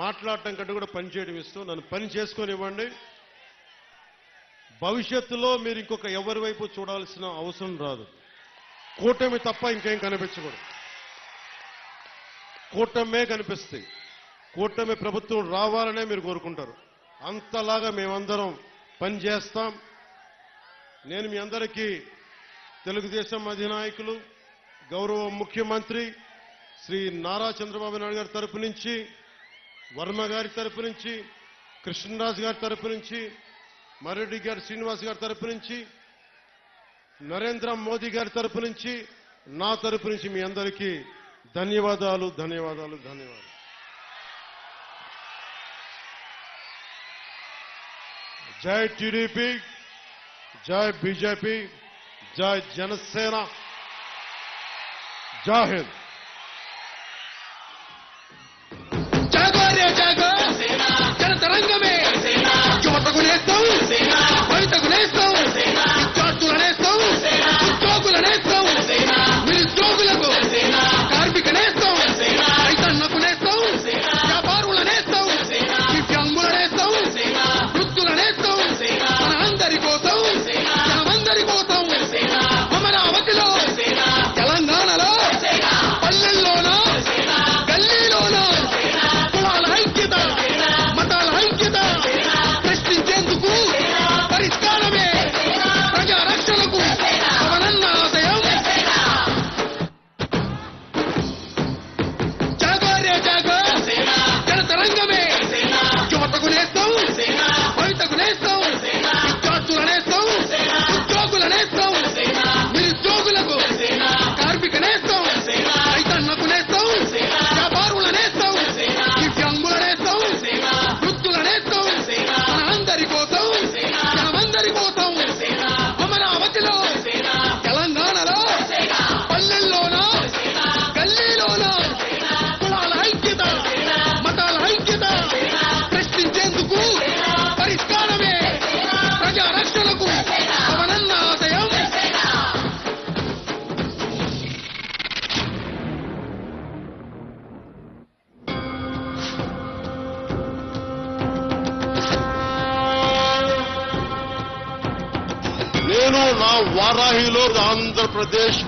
D: మాట్లాడటం కంటే కూడా పని చేయడం ఇష్టం. నన్ను పని చేసుకొనివ్వండి. భవిష్యత్తులో మీరు ఇంకొక ఎవరి వైపు చూడాల్సిన అవసరం రాదు. కూటమి తప్ప ఇంకేం కనిపించకూడదు. కూటమే కనిపిస్తాయి. కూటమి ప్రభుత్వం రావాలనే మీరు కోరుకుంటారు. అంతలాగా మేమందరం పనిచేస్తాం. నేను మీ అందరికీ తెలుగుదేశం అధినాయకులు, గౌరవ ముఖ్యమంత్రి శ్రీ నారా చంద్రబాబు నాయుడు గారి తరపు నుంచి, వర్మ గారి తరపు నుంచి, కృష్ణరాజు గారి తరపు నుంచి, మర్రెడ్డి గారి శ్రీనివాస్ గారి తరపు నుంచి, నరేంద్ర మోదీ గారి తరపు నుంచి, నా తరపు నుంచి మీ అందరికీ ధన్యవాదాలు. జై టీడీపీ, జై బీజేపీ, జై జనసేన, జై హింద్.
A: జనతరంగమే యువతకు నేస్తాం, బయటకు నేస్తాం, విద్యార్థుల నేస్తాం, ఉద్యోగుల నేస్తాం, నిరుద్యోగులకు, కార్మిక నేస్తాం, రైతన్నకు నేస్తాం, వ్యాపారుల నేస్తాం, దివ్యాంగుల నేస్తాం, వృద్ధుల నేస్తాం, మన అందరి కోసం, మనమందరి కోసం, అమరావతిలో, తెలంగాణలో, పల్లెల్లోనో, గల్లీలోనో కులాల ఐక్యత, మతాల ఐక్యత, ప్రశ్నించేందుకు పరిష్కారమే ప్రజారక్షణకు పవనన్న ఆశయం. జాగోరే జాగో, జనతరంగమే యువతకు నేస్తాం, బయటకు నేస్తాం, విద్యార్థుల నేస్తాం, ఉద్యోగుల నేస్తాం, నిరుద్యోగులకు, కార్మిక నేస్తాం, రైతన్నకు నేస్తాం, వ్యాపారుల నేస్తాం, దివ్యాంగుల నేస్తాం, వృద్ధుల నేస్తాం, మన అందరి కోసం, మనమందరి కోసం, అమరావతిలో, తెలంగాణలో, పల్లెల్లోనో, గల్లీలోనో కులాల ఐక్యత, మతాల ఐక్యత, ప్రశ్నించేందుకు పరిష్కారమే ప్రజారక్షణకు పవనన్న ఆశయం.
D: నేను నా వారాహిలో ఆంధ్రప్రదేశ్